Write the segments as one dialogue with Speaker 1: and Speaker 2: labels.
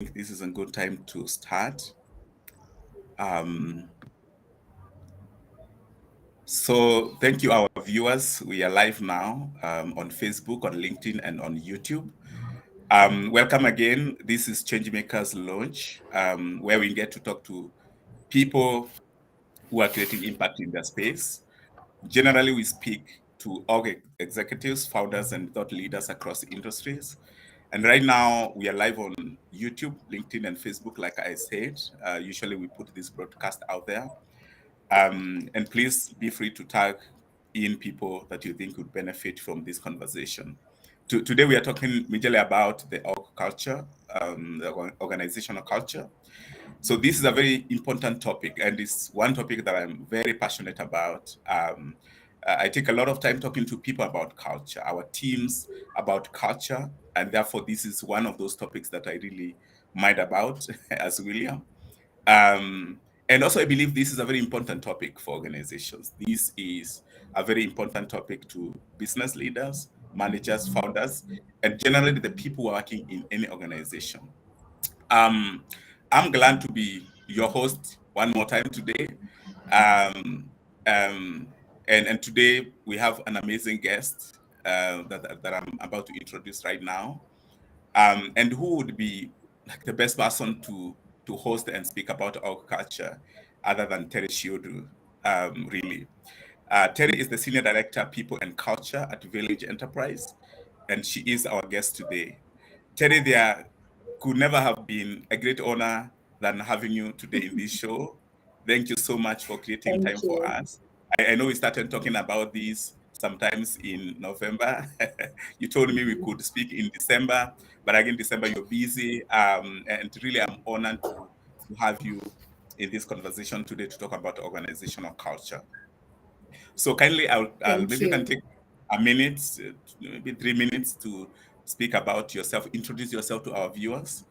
Speaker 1: This is a good time to start. Um, so thank you, our viewers. We are live now on Facebook, on LinkedIn, and on YouTube. Welcome again. This is Changemakers Launch, where we get to talk to people who are creating impact in their space. Generally, we speak to executives, founders, and thought leaders across industries. And right now, we are live on YouTube, LinkedIn, and Facebook, like I said. Usually, we put this broadcast out there. And please be free to tag in people that you think would benefit from this conversation. Today, we are talking majorly about the org culture, the organizational culture. So this is a very important topic, and it's one topic that I'm very passionate about. I take a lot of time talking to people about culture, our teams about culture, and therefore this is one of those topics that I really mind about as William. And also, I believe this is a very important topic for organizations. This is a very important topic to business leaders, managers, founders, and generally the people working in any organization. Um, I'm glad to be your host one more time today. Um, um, and today we have an amazing guest that I'm about to introduce right now. And who would be like the best person to host and speak about our culture other than Terry Shiodu, really. Terry is the Senior Director, People and Culture at Village Enterprise, and she is our guest today. Terry, there could never have been a great honor than having you today in this show. Thank you so much for creating time
Speaker 2: Thank
Speaker 1: for
Speaker 2: you.
Speaker 1: us. I know we started talking about this sometimes in November. You told me we could speak in December, but again, December you're busy. And really, I'm honored to have you in this conversation today to talk about organizational culture. So kindly,
Speaker 2: Thank
Speaker 1: maybe you can
Speaker 2: you.
Speaker 1: take a minute, maybe 3 minutes to speak about yourself, introduce yourself to our viewers,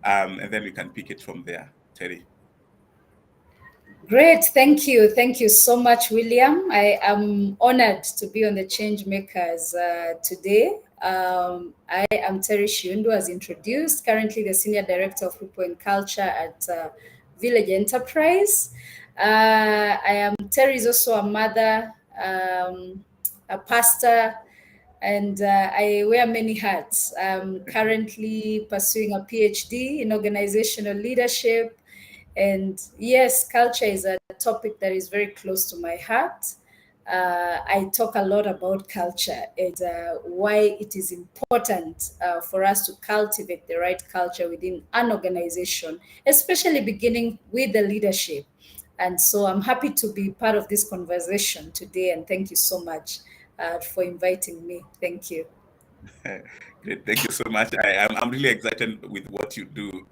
Speaker 1: and then we can pick it from there. Terry.
Speaker 2: Great. Thank you. Thank you so much, William. I am honored to be on the Change Makers today. I am Terry Shiundu, as introduced, currently the Senior Director of People and Culture at Village Enterprise. I am Terry is also a mother, a pastor, and I wear many hats. I'm currently pursuing a PhD in organizational leadership. And yes, culture is a topic that is very close to my heart. I talk a lot about culture and why it is important for us to cultivate the right culture within an organization, especially beginning with the leadership. And so I'm happy to be part of this conversation today. And thank you so much for inviting me. Thank you.
Speaker 1: Great, thank you so much. I'm really excited with what you do.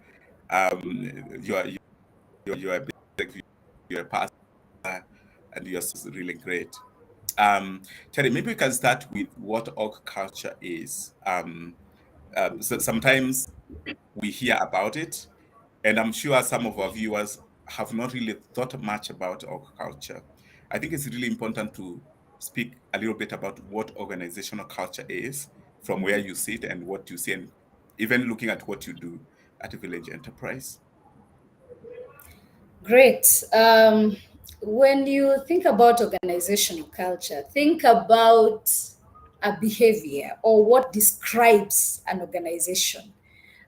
Speaker 1: You are a big, you're a pastor, and you're really great. Terry, maybe we can start with what org culture is. So sometimes we hear about it, and I'm sure some of our viewers have not really thought much about org culture. I think it's really important to speak a little bit about what organizational culture is from where you sit and what you see, and even looking at what you do at Village Enterprise.
Speaker 2: Great. When you think about organizational culture, think about a behavior or what describes an organization.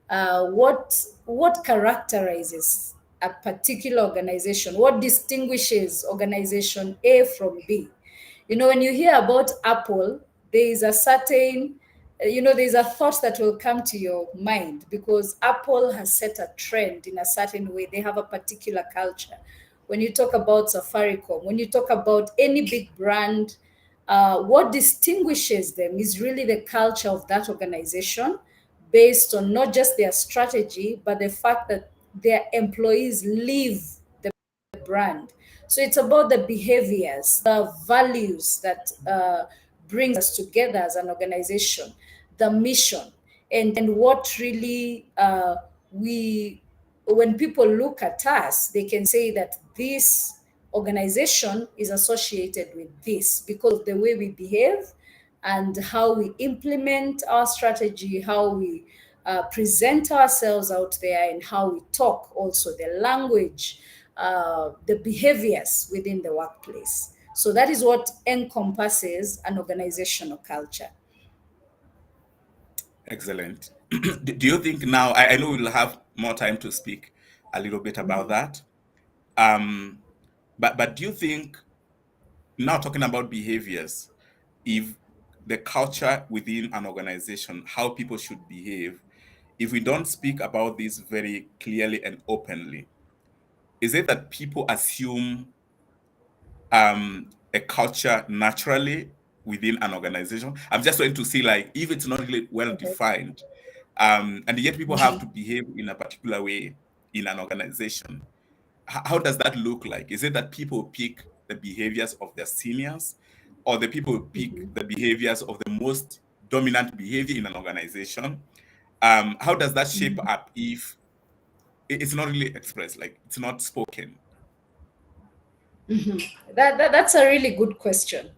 Speaker 2: What characterizes a particular organization? What distinguishes organization A from B? You know, when you hear about Apple, there is a certain, there's a thought that will come to your mind because Apple has set a trend in a certain way. They have a particular culture. When you talk about Safaricom, when you talk about any big brand, what distinguishes them is really the culture of that organization based on not just their strategy, but the fact that their employees live the brand. So it's about the behaviors, the values that brings us together as an organization, the mission, and what really we, when people look at us, they can say that this organization is associated with this because of the way we behave and how we implement our strategy, how we present ourselves out there, and how we talk, also the language, the behaviors within the workplace. So that is what encompasses an organizational culture.
Speaker 1: Excellent. Do you think now, I know we'll have more time to speak a little bit about that. But do you think, now talking about behaviors, if the culture within an organization, how people should behave, if we don't speak about this very clearly and openly, is it that people assume a culture naturally within an organization? I'm just trying to see, like, if it's not really well defined, and yet people have to behave in a particular way in an organization, how does that look like? Is it that people pick the behaviors of their seniors, or the people pick the behaviors of the most dominant behavior in an organization? How does that shape up if it's not really expressed, like it's not spoken?
Speaker 2: That's a really good question.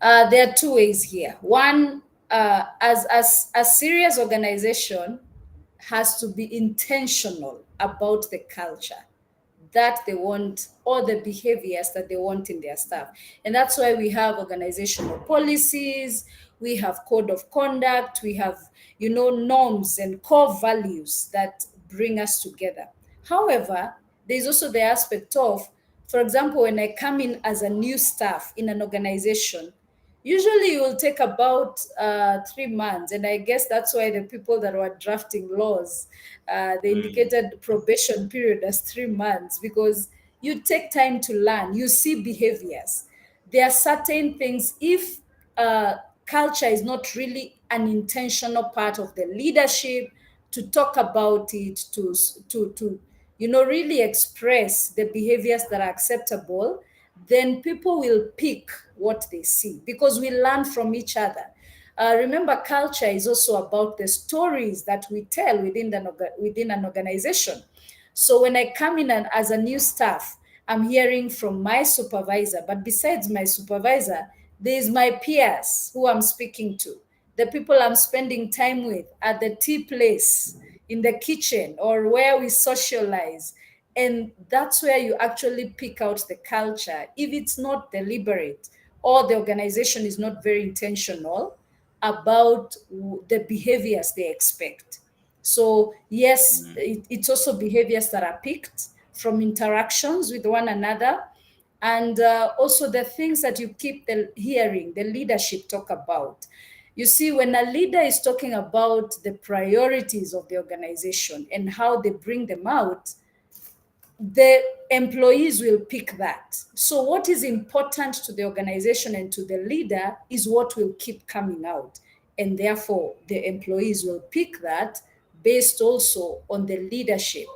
Speaker 2: There are two ways here. One, as a serious organization has to be intentional about the culture that they want, or the behaviors that they want in their staff. And that's why we have organizational policies, we have code of conduct, we have, norms and core values that bring us together. However, there's also the aspect of, for example, when I come in as a new staff in an organization, usually it will take about 3 months, and I guess that's why the people that were drafting laws, they indicated probation period as 3 months, because you take time to learn, you see behaviors. There are certain things, if culture is not really an intentional part of the leadership, to talk about it, to really express the behaviors that are acceptable, then people will pick what they see, because we learn from each other. Remember, culture is also about the stories that we tell within an organization. So when I come in as a new staff, I'm hearing from my supervisor, but besides my supervisor, there's my peers who I'm speaking to, the people I'm spending time with at the tea place, in the kitchen, or where we socialize. And that's where you actually pick out the culture. If it's not deliberate, or the organization is not very intentional about the behaviors they expect. So yes, it's also behaviors that are picked from interactions with one another, and also the things that you keep hearing the leadership talk about. You see, when a leader is talking about the priorities of the organization and how they bring them out, the employees will pick that. So what is important to the organization and to the leader is what will keep coming out. And therefore, the employees will pick that based also on the leadership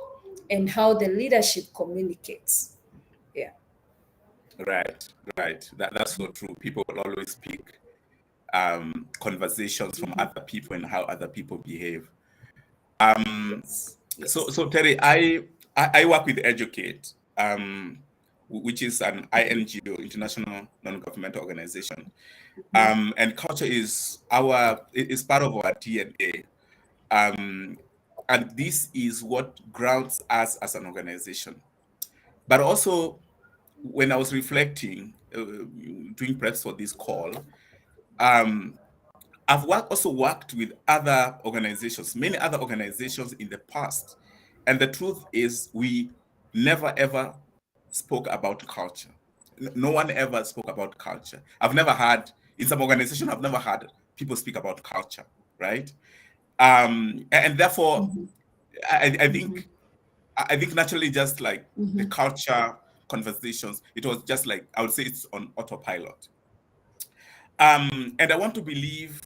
Speaker 2: and how the leadership communicates. Yeah.
Speaker 1: Right. That's so true. People will always pick conversations from other people and how other people behave.
Speaker 2: Yes.
Speaker 1: So Terry, I work with Educate, which is an INGO, international non-governmental organization, and culture is part of our DNA, and this is what grounds us as an organization. But also, when I was reflecting, doing preps for this call, I've also worked with other organizations, many other organizations in the past. And the truth is, we never ever spoke about culture. No one ever spoke about culture. I've never had, in some organization, I've never had people speak about culture, right? And therefore, I think naturally, just like the culture conversations, it was just like, I would say it's on autopilot. And I want to believe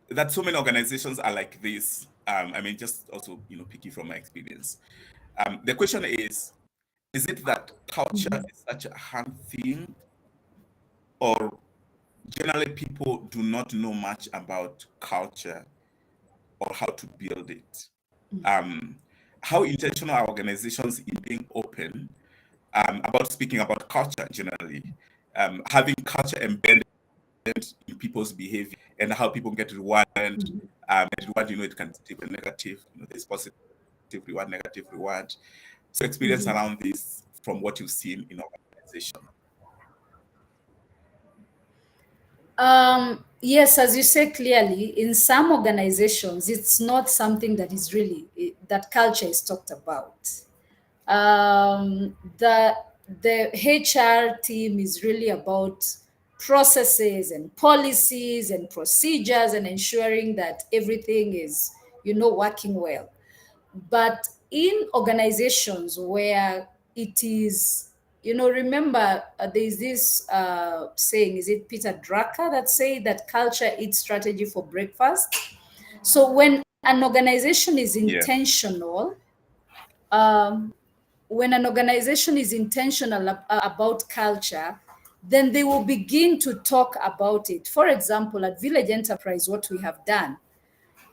Speaker 1: that so many organizations are like this. Just also, picking from my experience. The question is it that culture is such a hard thing, or generally people do not know much about culture or how to build it? How intentional are organizations in being open about speaking about culture generally, having culture embedded in people's behavior and how people get rewarded. And reward, it can be negative. There's positive reward, negative reward. So experience around this from what you've seen in organization.
Speaker 2: Yes, as you say clearly, in some organizations, it's not something that is really, that culture is talked about. The HR team is really about processes and policies and procedures and ensuring that everything is, working well. But in organizations where it is, remember, there's this saying, is it Peter Drucker that say that culture eats strategy for breakfast? So when an organization is intentional, when an organization is intentional about culture, then they will begin to talk about it. For example, at Village Enterprise, what we have done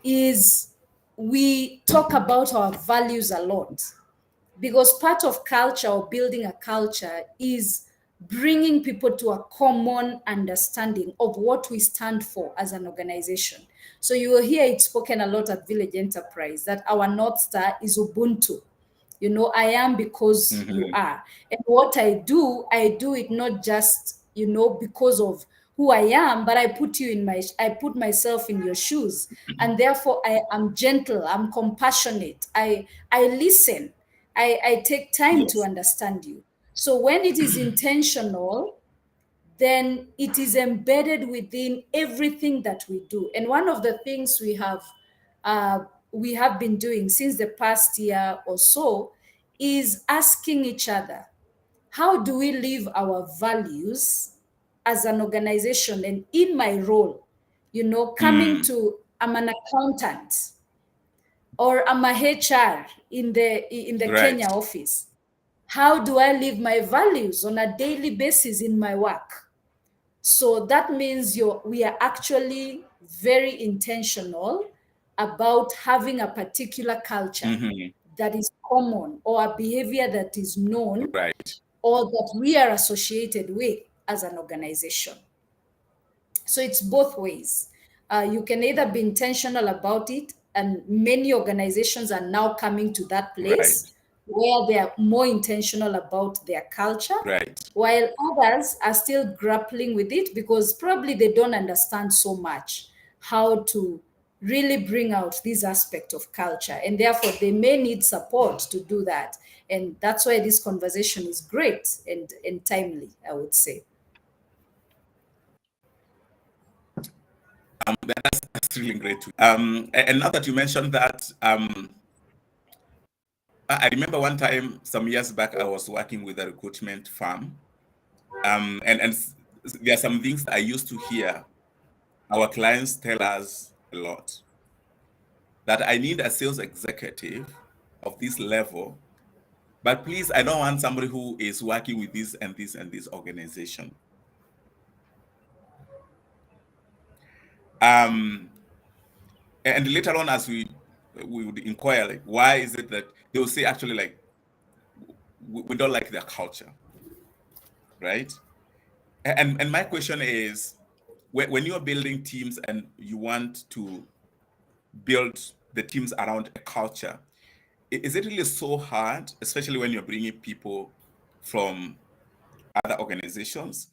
Speaker 2: is we talk about our values a lot, because part of culture or building a culture is bringing people to a common understanding of what we stand for as an organization. So you will hear it spoken a lot at Village Enterprise that our North Star is Ubuntu. I am because you are. And what I do it not just, because of who I am, but I put myself in your shoes. And therefore I am gentle, I'm compassionate. I listen. I take time to understand you. So when it is intentional, then it is embedded within everything that we do. And one of the things we have been doing since the past year or so is asking each other, how do we live our values as an organization? And in my role, I'm an accountant or I'm a HR in the Kenya office. How do I live my values on a daily basis in my work? So that means we are actually very intentional about having a particular culture that is common, or a behavior that is known, or that we are associated with as an organization. So it's both ways. You can either be intentional about it, and many organizations are now coming to that place where they are more intentional about their culture, while others are still grappling with it because probably they don't understand so much how to really bring out this aspect of culture, and therefore they may need support to do that. And that's why this conversation is great and timely, I would say.
Speaker 1: That's really great. And now that you mentioned that, I remember one time some years back, I was working with a recruitment firm. And there are some things I used to hear our clients tell us a lot, that I need a sales executive of this level, but please, I don't want somebody who is working with this and this and this organization. And later on, as we would inquire, like, why is it that they will say, actually, like, we don't like their culture, right? And my question is, when you're building teams and you want to build the teams around a culture, is it really so hard, especially when you're bringing people from other organizations?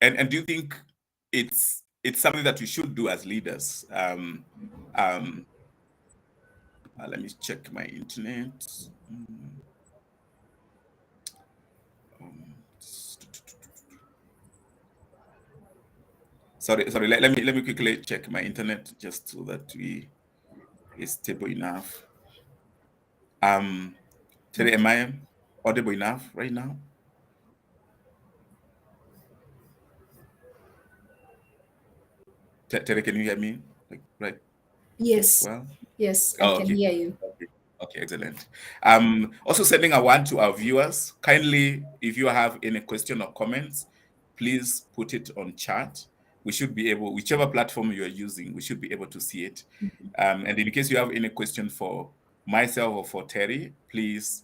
Speaker 1: And do you think it's something that we should do as leaders? Let me check my internet. Sorry. Let me quickly check my internet just so that it's stable enough. Terry, am I audible enough right now? Terry, can you hear me? Right.
Speaker 2: Yes.
Speaker 1: Well.
Speaker 2: Yes, I can hear you.
Speaker 1: Okay, excellent. Also sending a word to our viewers. Kindly, if you have any question or comments, please put it on chat. We should be able, whichever platform you are using, we should be able to see it. And in case you have any question for myself or for Terry, please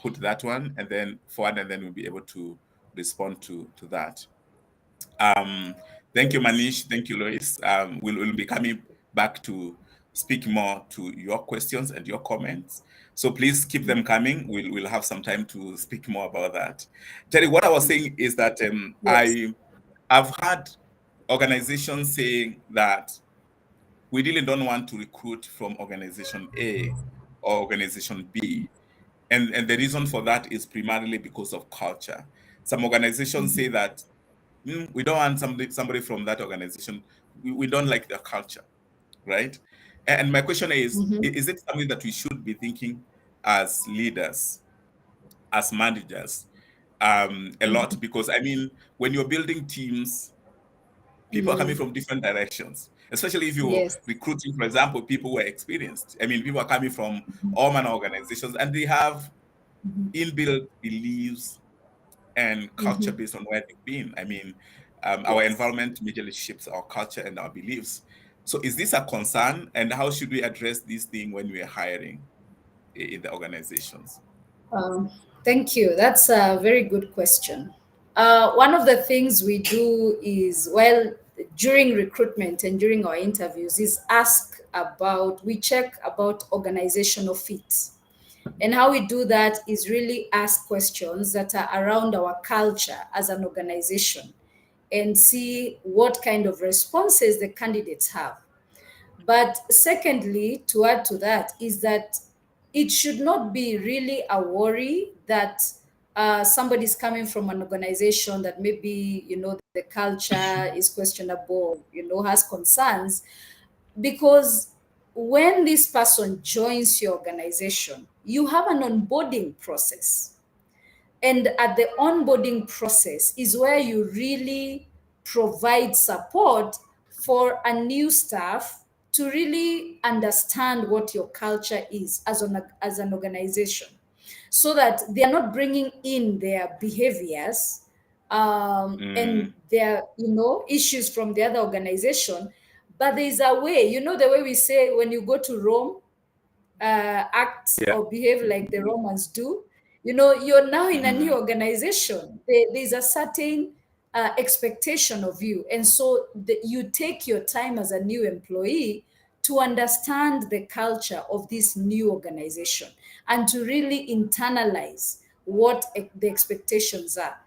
Speaker 1: put that one and then forward, and then we'll be able to respond to that. Thank you,
Speaker 2: Yes.
Speaker 1: Manish. Thank you, Lois. We'll be coming back to speak more to your questions and your comments. So please keep them coming. We'll have some time to speak more about that. Terry, what I was saying is that
Speaker 2: Yes.
Speaker 1: I've had organizations saying that we really don't want to recruit from organization A or organization B. And the reason for that is primarily because of culture. Some organizations say that we don't want somebody from that organization. We don't like their culture, right? And my question is it something that we should be thinking as leaders, as managers, a lot? Because I mean, when you're building teams, people are coming from different directions, especially if you're
Speaker 2: Yes.
Speaker 1: recruiting, for example, people who are experienced. I mean, people are coming from all manner of organizations and they have inbuilt beliefs and culture based on where they've been. I mean, our
Speaker 2: Yes.
Speaker 1: environment majorly shapes our culture and our beliefs. So, is this a concern, and how should we address this thing when we're hiring in the organizations?
Speaker 2: Um, Thank you. That's a very good question. One of the things we do is, well, during recruitment and during our interviews, is we check about organizational fit. And how we do that is really ask questions that are around our culture as an organization and see what kind of responses the candidates have. But secondly, to add to that, is that it should not be really a worry that somebody's coming from an organization that maybe, the culture is questionable, has concerns, because when this person joins your organization, you have an onboarding process. And at the onboarding process is where you really provide support for a new staff to really understand what your culture is as an organization, so that they are not bringing in their behaviors and their issues from the other organization. But there is a way, the way we say, when you go to Rome, act
Speaker 1: Yeah.
Speaker 2: or behave like the Romans do. You're now in a new organization. There's a certain expectation of you. And so you take your time as a new employee to understand the culture of this new organization and to really internalize what the expectations are.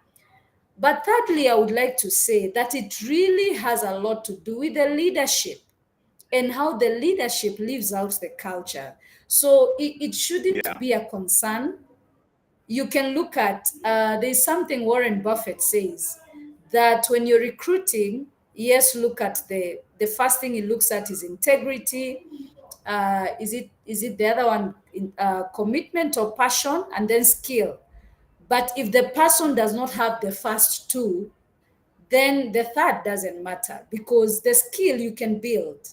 Speaker 2: But thirdly, I would like to say that it really has a lot to do with the leadership and how the leadership lives out the culture. So it shouldn't
Speaker 1: Yeah.
Speaker 2: be a concern. You can look at, there's something Warren Buffett says, that when you're recruiting, yes, look at the first thing he looks at is integrity. Is it the other one, commitment or passion, and then skill. But if the person does not have the first two, then the third doesn't matter, because the skill you can build,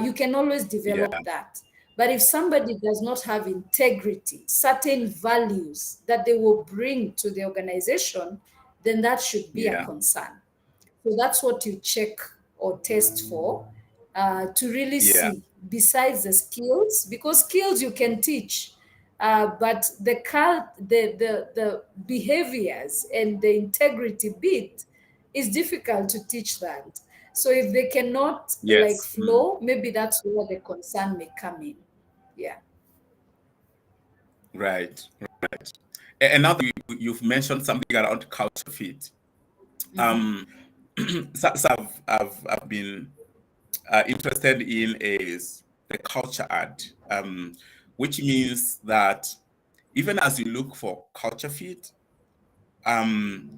Speaker 2: you can always
Speaker 1: Yeah.
Speaker 2: develop that. But if somebody does not have integrity, certain values that they will bring to the organization, then that should be a
Speaker 1: Yeah.
Speaker 2: concern. So that's what you check or test for, to really
Speaker 1: Yeah.
Speaker 2: see, besides the skills, because skills you can teach, but the behaviors and the integrity bit is difficult to teach that. So if they cannot like
Speaker 1: Yes.
Speaker 2: flow, maybe that's where the concern may come in. Yeah.
Speaker 1: Right. Right. And now that you've mentioned something around culture fit, um, so I've been interested in is the culture ad, which means that even as you look for culture fit, um,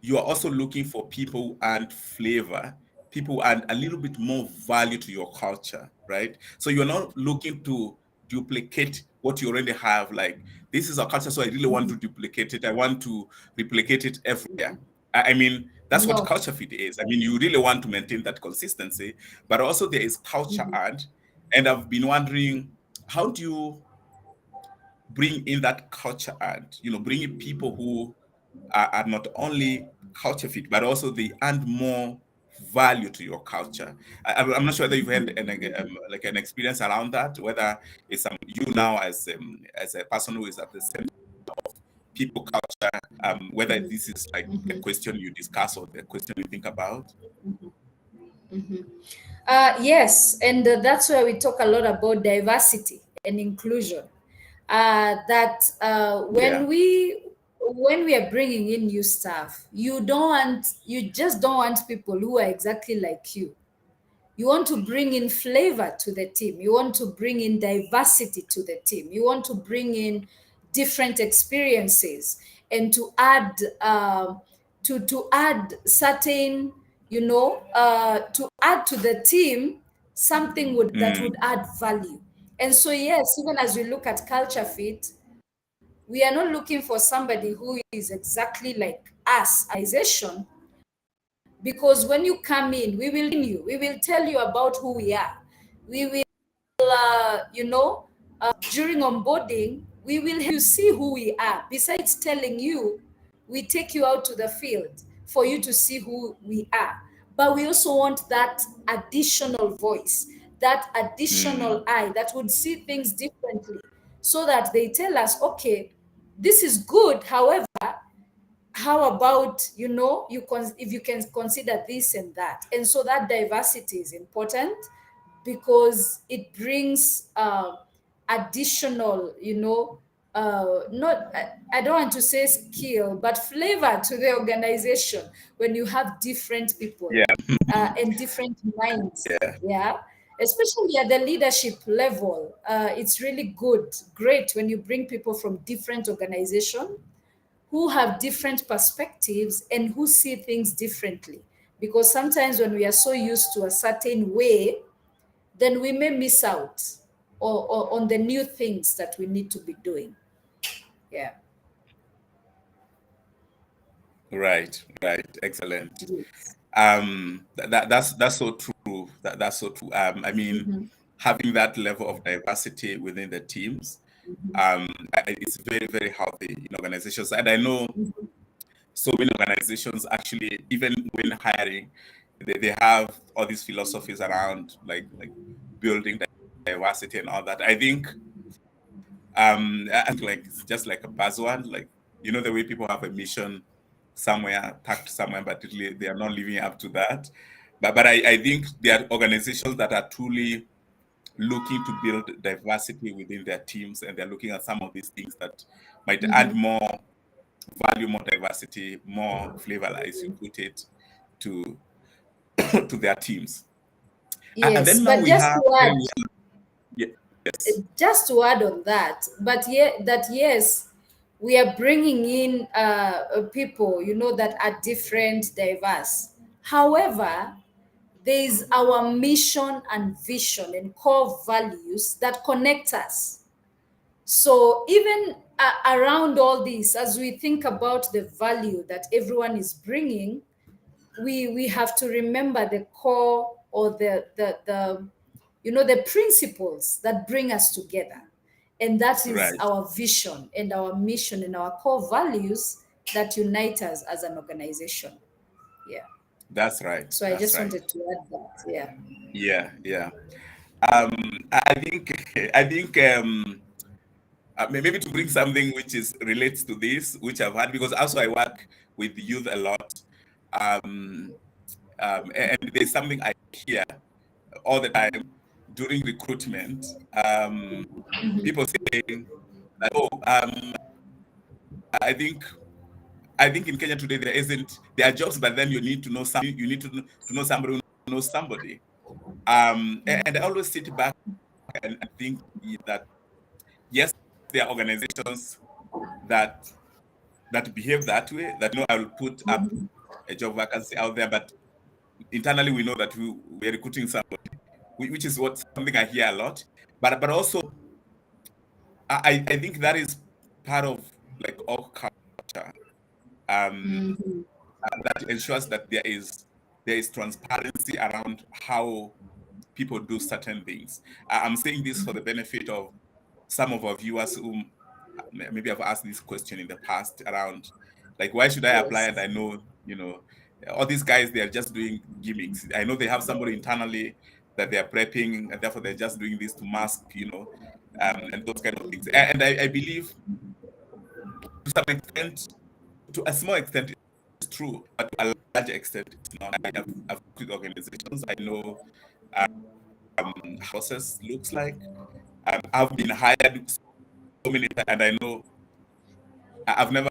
Speaker 1: you are also looking for people and flavor, people and a little bit more value to your culture, right? So you're not looking to duplicate what you already have. Like, this is our culture, so I really want to duplicate it. I want to replicate it everywhere. I mean, that's what
Speaker 2: No.
Speaker 1: culture fit is. I mean, you really want to maintain that consistency, but also there is culture ad. And I've been wondering, how do you bring in that culture ad? Bring in people who are not only culture fit, but also they add more value to your culture. I'm not sure whether you've had like an experience around that, whether it's you now as a person who is at the center of people culture, whether this is like a question you discuss or the question you think about.
Speaker 2: Yes, and that's where we talk a lot about diversity and inclusion. That
Speaker 1: Yeah.
Speaker 2: when we are bringing in new staff, you just don't want people who are exactly like you. You want to bring in flavor to the team. You want to bring in diversity to the team. You want to bring in different experiences and to add certain, to add to the team something that
Speaker 1: Mm,
Speaker 2: would add value. And so yes, even as we look at culture fit, we are not looking for somebody who is exactly like us, organization, because when you come in, we will tell you about who we are. We will, during onboarding, we will help you see who we are. Besides telling you, we take you out to the field for you to see who we are. But we also want that additional voice, that
Speaker 1: mm,
Speaker 2: additional eye that would see things differently, so that they tell us, okay, this is good. However, how about, if you can consider this and that. And so that diversity is important because it brings additional, not I don't want to say skill, but flavor to the organization when you have different people
Speaker 1: yeah.
Speaker 2: and different minds.
Speaker 1: Yeah.
Speaker 2: Yeah, especially at the leadership level. It's really great when you bring people from different organizations who have different perspectives and who see things differently. Because sometimes when we are so used to a certain way, then we may miss out on the new things that we need to be doing. Yeah.
Speaker 1: Right. Right. Excellent.
Speaker 2: Yes.
Speaker 1: That's so true. That's so true. I mean,
Speaker 2: Mhm.
Speaker 1: having that level of diversity within the teams, it's very, very healthy in organizations. And I know so many organizations actually, even when hiring, they have all these philosophies around like building diversity and all that. I think like it's just like a buzzword, like the way people have a mission somewhere, packed somewhere, but really they are not living up to that. But I think there are organizations that are truly looking to build diversity within their teams, and they're looking at some of these things that might add
Speaker 2: Mhm.
Speaker 1: more value, more diversity, more flavor, as you put it, to to their teams. And
Speaker 2: Yes,
Speaker 1: then now
Speaker 2: but
Speaker 1: we have yeah, yes,
Speaker 2: just to add on that, but yes, we are bringing in people, that are different, diverse. However, there is our mission and vision and core values that connect us. So even around all this, as we think about the value that everyone is bringing, we have to remember the core, or the principles that bring us together, and that is
Speaker 1: right.
Speaker 2: our vision and our mission and our core values that unite us as an organization. Yeah.
Speaker 1: That's right.
Speaker 2: So I
Speaker 1: That's
Speaker 2: just
Speaker 1: right.
Speaker 2: wanted to add that. Yeah.
Speaker 1: Yeah, yeah. Um, I think maybe to bring something which is relates to this, which I've had because also I work with youth a lot, um, and there's something I hear all the time during recruitment. People saying that, oh, I think I think in Kenya today there are jobs, but then you need to know to know somebody who knows somebody. And I always sit back and think that yes, there are organizations that behave that way. That I will put up a job vacancy out there, but internally we know that we're recruiting somebody, which is something I hear a lot. But also I think that is part of like all culture. Um,
Speaker 2: Mhm.
Speaker 1: that ensures that there is transparency around how people do certain things. I'm saying this for the benefit of some of our viewers who maybe I've asked this question in the past around like why should I apply, and
Speaker 2: Yes.
Speaker 1: I know all these guys, they are just doing gimmicks. I know they have somebody internally that they are prepping, and therefore they're just doing this to mask and those kind of things. And I believe to some extent, to a small extent, true, but to a large extent, it's not. I've worked with organizations. I know process looks like. I've been hired so many times, and I know I've never,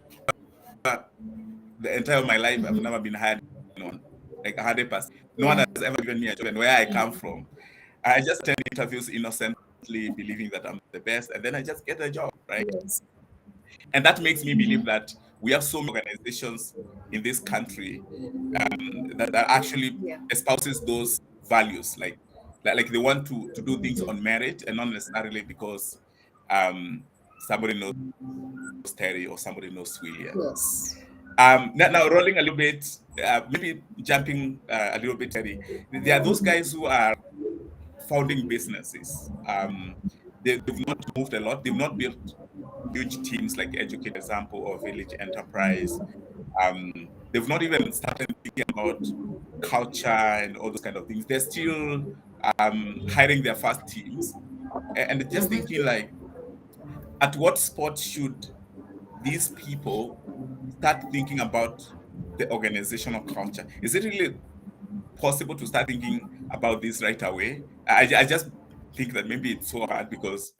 Speaker 1: the entire of my life, I've never been hired on like 100%. No one
Speaker 2: Yeah.
Speaker 1: has ever given me a job, and where I come from, I just attend interviews innocently, believing that I'm the best, and then I just get a job, right?
Speaker 2: Yes.
Speaker 1: And that makes me believe that we have so many organizations in this country that actually
Speaker 2: Yeah.
Speaker 1: espouses those values, like they want to do things on merit and not necessarily because somebody knows Terry or somebody knows William.
Speaker 2: Yes.
Speaker 1: Now rolling a little bit, maybe jumping a little bit, Terry. There are those guys who are founding businesses. They've not moved a lot. They've not built huge teams like Educate Example or Village Enterprise. They've not even started thinking about culture and all those kind of things. They're still hiring their first teams and just thinking like, at what spot should these people start thinking about the organizational culture? Is it really possible to start thinking about this right away? I just think that maybe it's so hard because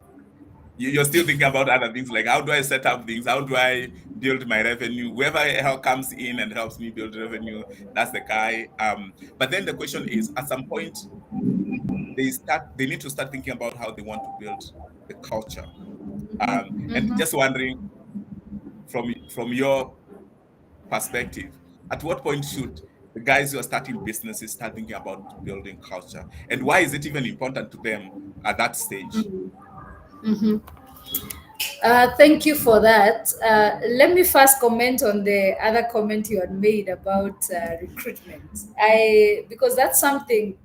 Speaker 1: you're still thinking about other things like how do I set up things? How do I build my revenue? Whoever help comes in and helps me build revenue, that's the guy. But then the question is, at some point, they need to start thinking about how they want to build the culture. And just wondering from your perspective, at what point should the guys who are starting businesses start thinking about building culture? And why is it even important to them at that stage?
Speaker 2: Thank you for that. Let me first comment on the other comment you had made about recruitment. Because that's something,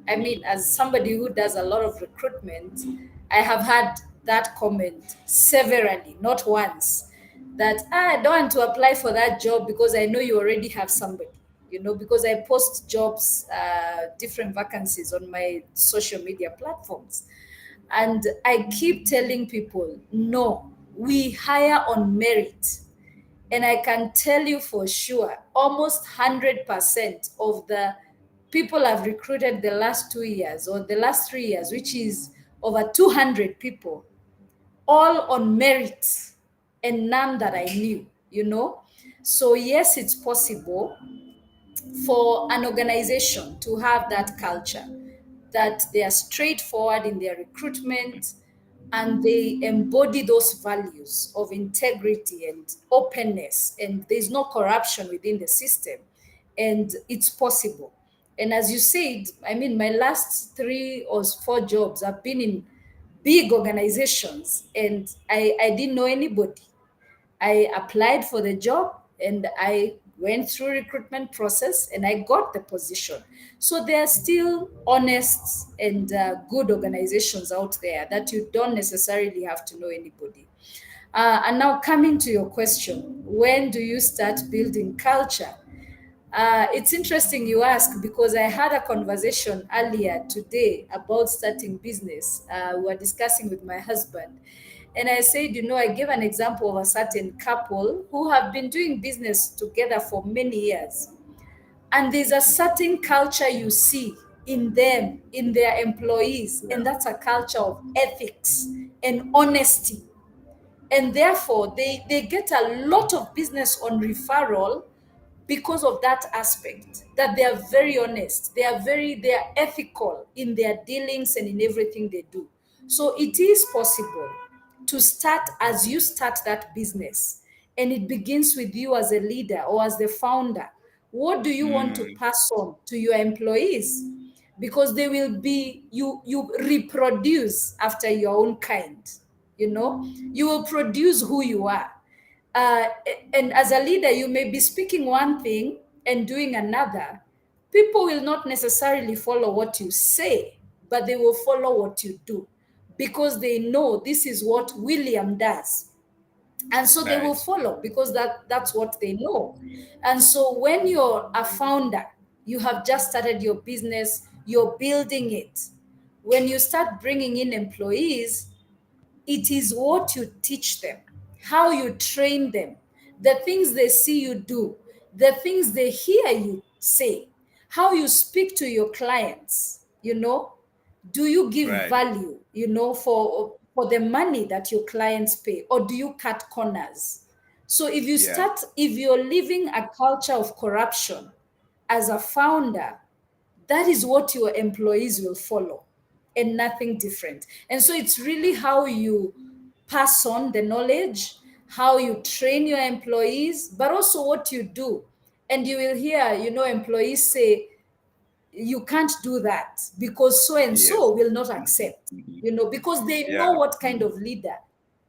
Speaker 2: I mean, as somebody who does a lot of recruitment, I have had that comment severally, not once, that I don't want to apply for that job because I know you already have somebody. Because I post jobs, different vacancies on my social media platforms. And I keep telling people, no, we hire on merit. And I can tell you for sure, almost 100% of the people I've recruited the last 2 years or the last 3 years, which is over 200 people, all on merit and none that I knew. So, yes, it's possible for an organization to have that culture, that they are straightforward in their recruitment and they embody those values of integrity and openness, and there's no corruption within the system, and it's possible. And as you said, I mean, my last 3 or 4 jobs have been in big organizations, and I didn't know anybody. I applied for the job and I went through recruitment process and I got the position. So there are still honest and good organizations out there that you don't necessarily have to know anybody. And now coming to your question, when do you start building culture? It's interesting you ask because I had a conversation earlier today about starting business. We were discussing with my husband. And I said, I gave an example of a certain couple who have been doing business together for many years. And there's a certain culture you see in them, in their employees, and that's a culture of ethics and honesty. And therefore, they get a lot of business on referral because of that aspect, that they are very honest, they are ethical in their dealings and in everything they do. So it is possible to start as you start that business, and it begins with you as a leader or as the founder. What do you want to pass on to your employees? Because they will be, you reproduce after your own kind. You will produce who you are. uh, and as a leader, you may be speaking one thing and doing another. People will not necessarily follow what you say, but they will follow what you do because they know this is what William does. And so they will
Speaker 1: Right.
Speaker 2: follow because that's what they know. And so when you're a founder, you have just started your business, you're building it. When you start bringing in employees, it is what you teach them, how you train them, the things they see you do. the things they hear you say, how you speak to your clients, you know, do you give
Speaker 1: Right.
Speaker 2: value, you know, for the money that your clients pay, or do you cut corners? So
Speaker 1: Yeah.
Speaker 2: if you're living a culture of corruption as a founder, that is what your employees will follow and nothing different. And so it's really how you pass on the knowledge, how you train your employees, but also what you do. And you will hear, you know, employees say, you can't do that because so and
Speaker 1: Yes.
Speaker 2: so will not accept, you know, because they know
Speaker 1: Yeah.
Speaker 2: what kind of leader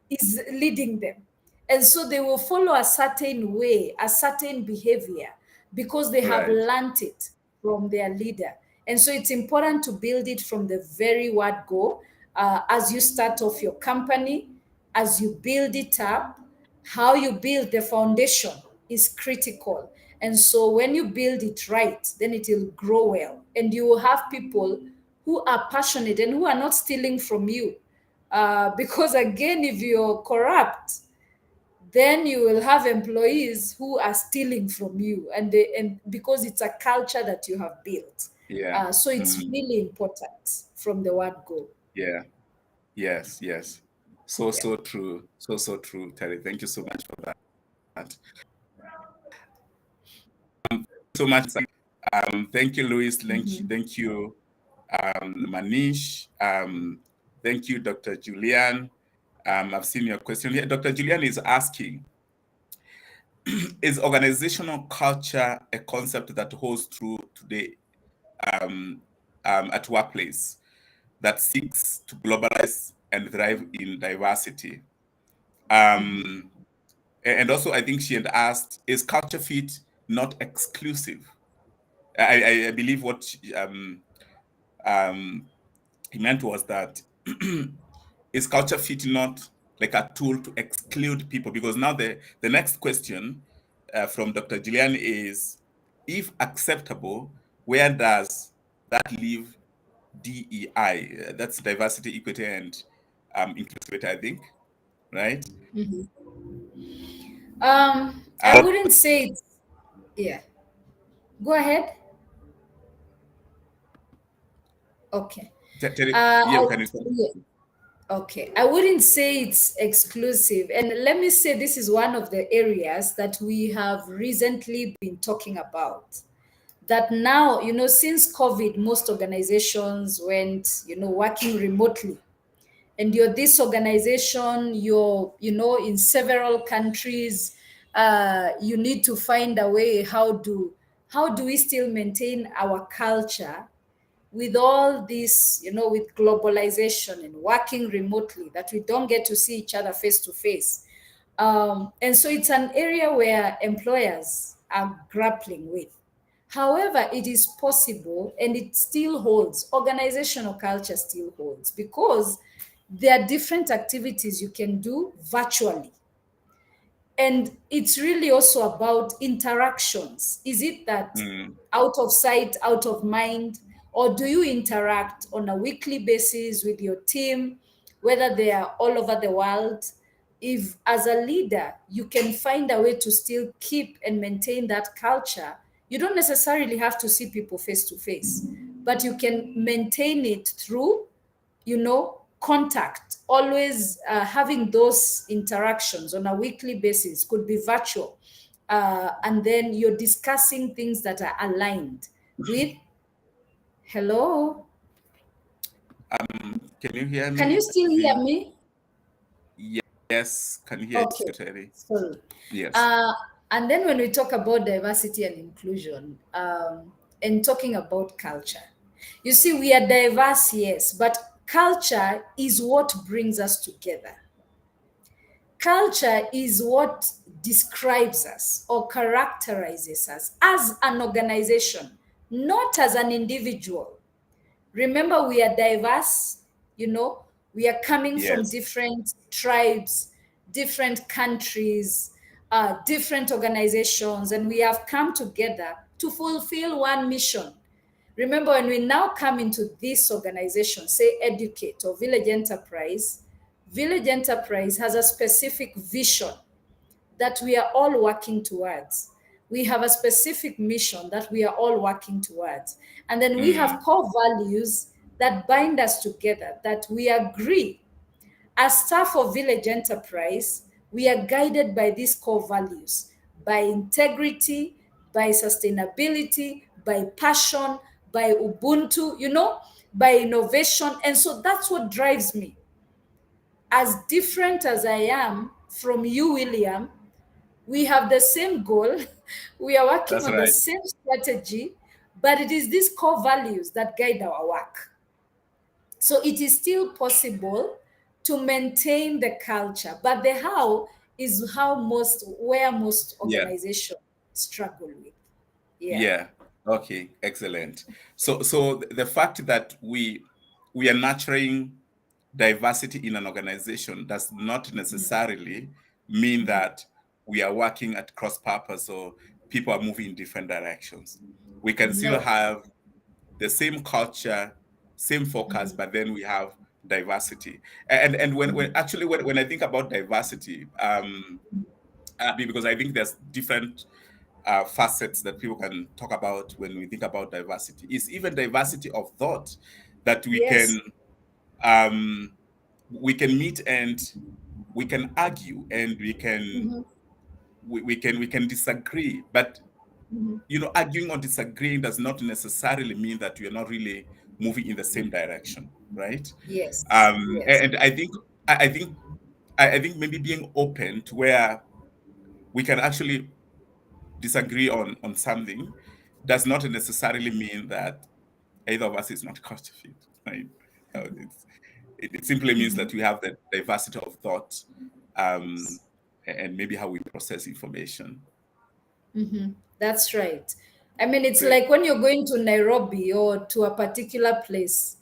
Speaker 2: is leading them. And so they will follow a certain way, a certain behavior, because they have
Speaker 1: Right.
Speaker 2: learned it from their leader. And so it's important to build it from the very word go. As you start off your company, as you build it up, how you build the foundation is critical. And so when you build it right, then it will grow well. And you will have people who are passionate and who are not stealing from you. Because again, if you're corrupt, then you will have employees who are stealing from you, and because it's a culture that you have built.
Speaker 1: Yeah.
Speaker 2: So it's really important from the word go.
Speaker 1: Yeah. Yes. Yes. So,
Speaker 2: Yeah.
Speaker 1: so true. So, so true, Terry. Thank you so much for that. So much. Thank you, Louis. Thank you, Manish. Thank you, Dr. Julian. I've seen your question here. Dr. Julian is asking, is organizational culture a concept that holds true today at workplace that seeks to globalize and thrive in diversity? And also, I think she had asked, is culture fit not exclusive? I believe what he meant was that is culture fit not like a tool to exclude people? Because now the next question from Dr. Gillian is, if acceptable, where does that leave DEI? That's diversity, equity, and inclusivity, I think, right?
Speaker 2: I wouldn't say it's, yeah. Go ahead. Okay.
Speaker 1: Yeah, we can.
Speaker 2: Yeah. Okay, I wouldn't say it's exclusive. And let me say this is one of the areas that we have recently been talking about. That now, you know, since COVID, most organizations went, you know, working remotely. And you're this organization, you're, you know, in several countries. You need to find a way how do we still maintain our culture with all this, you know, with globalization and working remotely, that we don't get to see each other face to face. And so it's an area where employers are grappling with. However, it is possible and it still holds, organizational culture still holds, because there are different activities you can do virtually. And it's really also about interactions. Is it that out of sight, out of mind, or do you interact on a weekly basis with your team, whether they are all over the world? If, as a leader, you can find a way to still keep and maintain that culture, you don't necessarily have to see people face to face, but you can maintain it through, you know, contact, always having those interactions on a weekly basis, could be virtual. And then you're discussing things that are aligned with, hello?
Speaker 1: Can you hear me?
Speaker 2: Can you still hear me?
Speaker 1: Yes, can you hear
Speaker 2: Okay,
Speaker 1: it, Terry?
Speaker 2: sorry.
Speaker 1: Yes.
Speaker 2: And then when we talk about diversity and inclusion, and talking about culture, you see, we are diverse, yes, but culture is what brings us together. Culture is what describes us or characterizes us as an organization, not as an individual. Remember, we are diverse, you know, we are coming from
Speaker 1: Yes.
Speaker 2: different tribes, different countries, different organizations, and we have come together to fulfill one mission. Remember, when we now come into this organization, say Educate or Village Enterprise has a specific vision that we are all working towards. we have a specific mission that we are all working towards. And then we have core values that bind us together, that we agree. As staff of Village Enterprise, we are guided by these core values, by integrity, by sustainability, by passion, by Ubuntu, by innovation. And so that's what drives me. As different as I am from you, William, we have the same goal. We are working
Speaker 1: That's
Speaker 2: on the
Speaker 1: right.
Speaker 2: same strategy, but it is these core values that guide our work. So it is still possible to maintain the culture, but the how is where most
Speaker 1: Yeah.
Speaker 2: organizations struggle with. Yeah.
Speaker 1: Yeah. Okay. Excellent. So the fact that we are nurturing diversity in an organization does not necessarily mean that we are working at cross purpose or people are moving in different directions. We can still
Speaker 2: No.
Speaker 1: have the same culture, same focus, but then we have diversity. And when I think about diversity, because I think there's different facets that people can talk about when we think about diversity. Is even diversity of thought that
Speaker 2: Yes.
Speaker 1: we can meet and we can argue and we can disagree, but arguing or disagreeing does not necessarily mean that we are not really moving in the same direction, right?
Speaker 2: Yes. Yes.
Speaker 1: And I think maybe being open to where we can actually disagree on something does not necessarily mean that either of us is not culture fit, right? It simply means that we have the diversity of thought, um, and maybe how we process information.
Speaker 2: That's right. I mean, it's
Speaker 1: Great.
Speaker 2: like when you're going to Nairobi or to a particular place,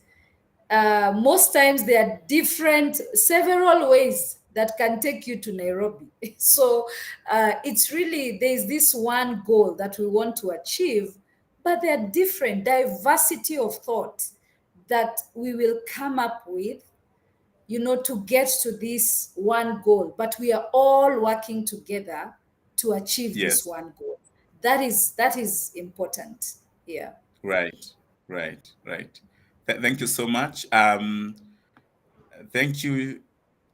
Speaker 2: most times there are several ways that can take you to Nairobi. So it's really, there's this one goal that we want to achieve, but there are different diversity of thought that we will come up with, to get to this one goal. But we are all working together to achieve this
Speaker 1: Yes.
Speaker 2: one goal. That is important. Yeah.
Speaker 1: Right. Right. Right. Thank you so much. Thank you,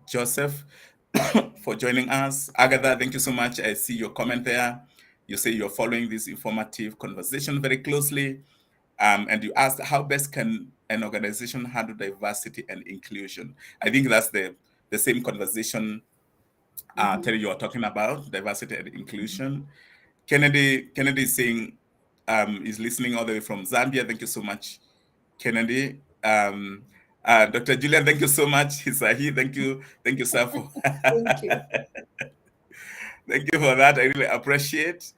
Speaker 1: Joseph, for joining us. Agatha, thank you so much. I see your comment there. You say you're following this informative conversation very closely. And you asked how best can an organization handle diversity and inclusion. I think that's the same conversation, Terry, you are talking about, diversity and inclusion. Kennedy is saying, is listening all the way from Zambia. Thank you so much, Kennedy. Dr. Julian, thank you so much. Hisahi, thank you, sir, for
Speaker 2: Thank you.
Speaker 1: thank you for that. I really appreciate.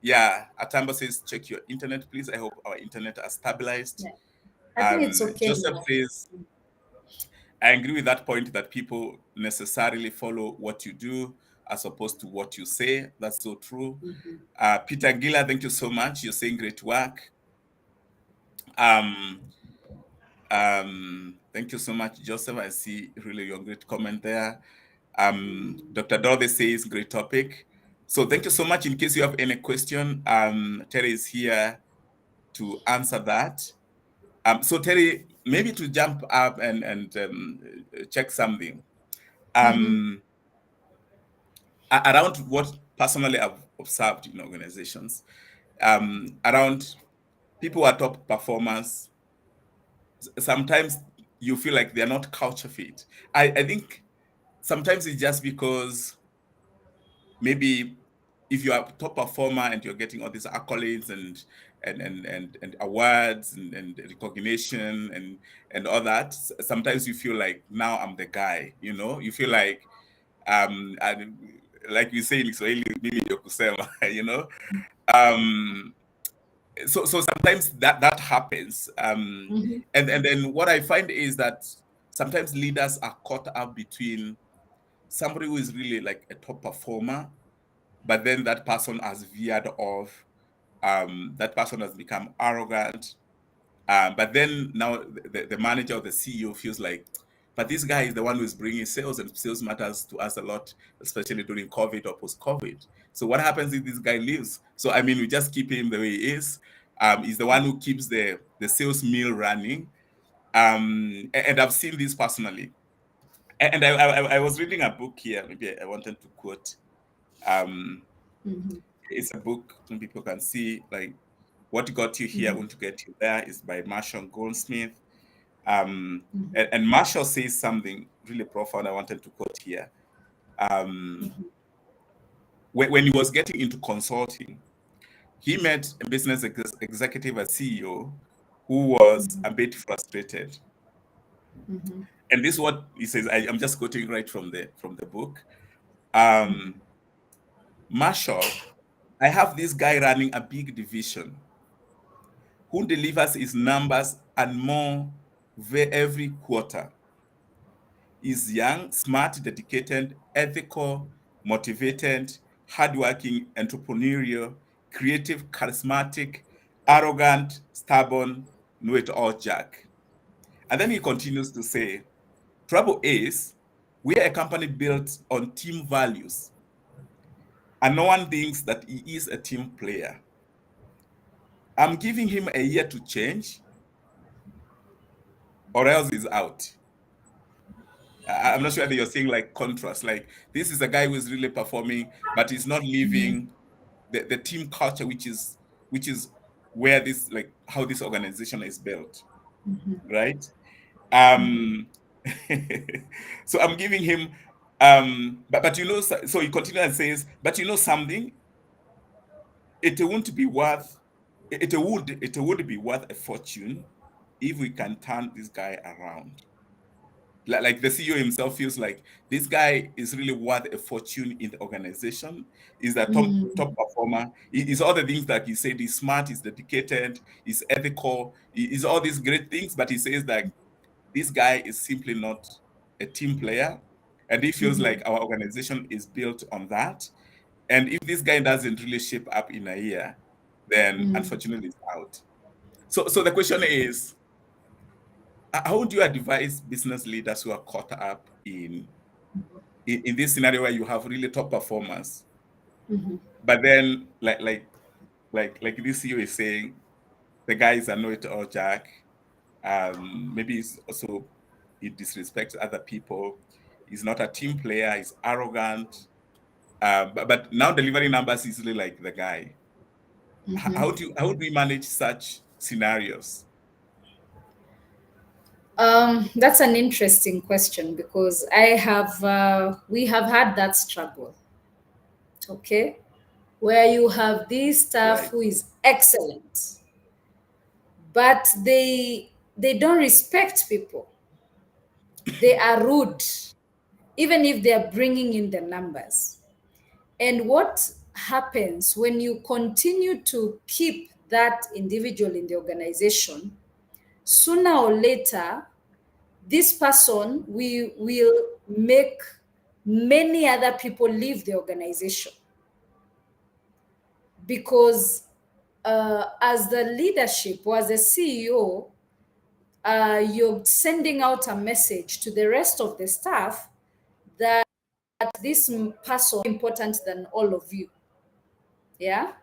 Speaker 1: Yeah, Atamba says, check your internet, please. I hope our internet are stabilized.
Speaker 2: Yeah. I think it's okay
Speaker 1: Joseph
Speaker 2: now.
Speaker 1: says, I agree with that point that people necessarily follow what you do as opposed to what you say. That's so true. Peter Gila, thank you so much. You're saying great work. Thank you so much, Joseph. I see really your great comment there. Dr. Dorothy says great topic. So thank you so much. In case you have any question, Terry is here to answer that. So Terry, maybe to jump up and check something. Around what personally I've observed in organizations, around people who are top performers, sometimes you feel like they're not culture fit. I think sometimes it's just because maybe if you are a top performer and you're getting all these accolades and awards and recognition and all that, sometimes you feel like now I'm the guy, you feel like and like we say in Kiswahili, mimi ndio kusema, so sometimes that happens, and then what I find is that sometimes leaders are caught up between somebody who is really like a top performer, but then that person has veered off. That person has become arrogant. But then now the manager or the CEO feels like, but this guy is the one who is bringing sales, and sales matters to us a lot, especially during COVID or post-COVID. So what happens if this guy leaves? So I mean, we just keep him the way he is. He's the one who keeps the sales mill running. And I've seen this personally. And I was reading a book here. Maybe I wanted to quote. Um, it's a book and people can see, like, What Got You Here Won't Get You There is by Marshall Goldsmith. And Marshall says something really profound I wanted to quote here. When he was getting into consulting, he met a business executive, a CEO, who was a bit frustrated. And this is what he says. I'm just quoting right from the book. Marshall, I have this guy running a big division who delivers his numbers and more every quarter. He's young, smart, dedicated, ethical, motivated, hardworking, entrepreneurial, creative, charismatic, arrogant, stubborn, know-it-all Jack. And then he continues to say, trouble is, we are a company built on team values, and no one thinks that he is a team player. I'm giving him a year to change, or else he's out. I'm not sure that you're seeing like contrast. Like, this is a guy who is really performing, but he's not living the team culture, which is where this, like, how this organization is built, right? So I'm giving him, but you know, so he continues and says, but you know something, it would be worth a fortune if we can turn this guy around. Like the CEO himself feels like this guy is really worth a fortune in the organization. Is that top performer? Is all the things that he said. He's smart, he's dedicated, he's ethical, he's all these great things. But he says that this guy is simply not a team player, and he feels like our organization is built on that. And if this guy doesn't really shape up in a year, then unfortunately it's out. So the question is, how do you advise business leaders who are caught up in this scenario where you have really top performers, but then like this CEO is saying, the guy is a know-it-all Jack. Maybe he's also, he disrespects other people. He's not a team player. He's arrogant. But now delivering numbers is really like the guy. How do we manage such scenarios?
Speaker 2: That's an interesting question, because we have had that struggle, okay, where you have this staff
Speaker 1: Right.
Speaker 2: who is excellent, but they don't respect people. They are rude, even if they are bringing in the numbers. And what happens when you continue to keep that individual in the organization, sooner or later, this person will make many other people leave the organization, because as the leadership or as a CEO, you're sending out a message to the rest of the staff that this person is important than all of you. Yeah.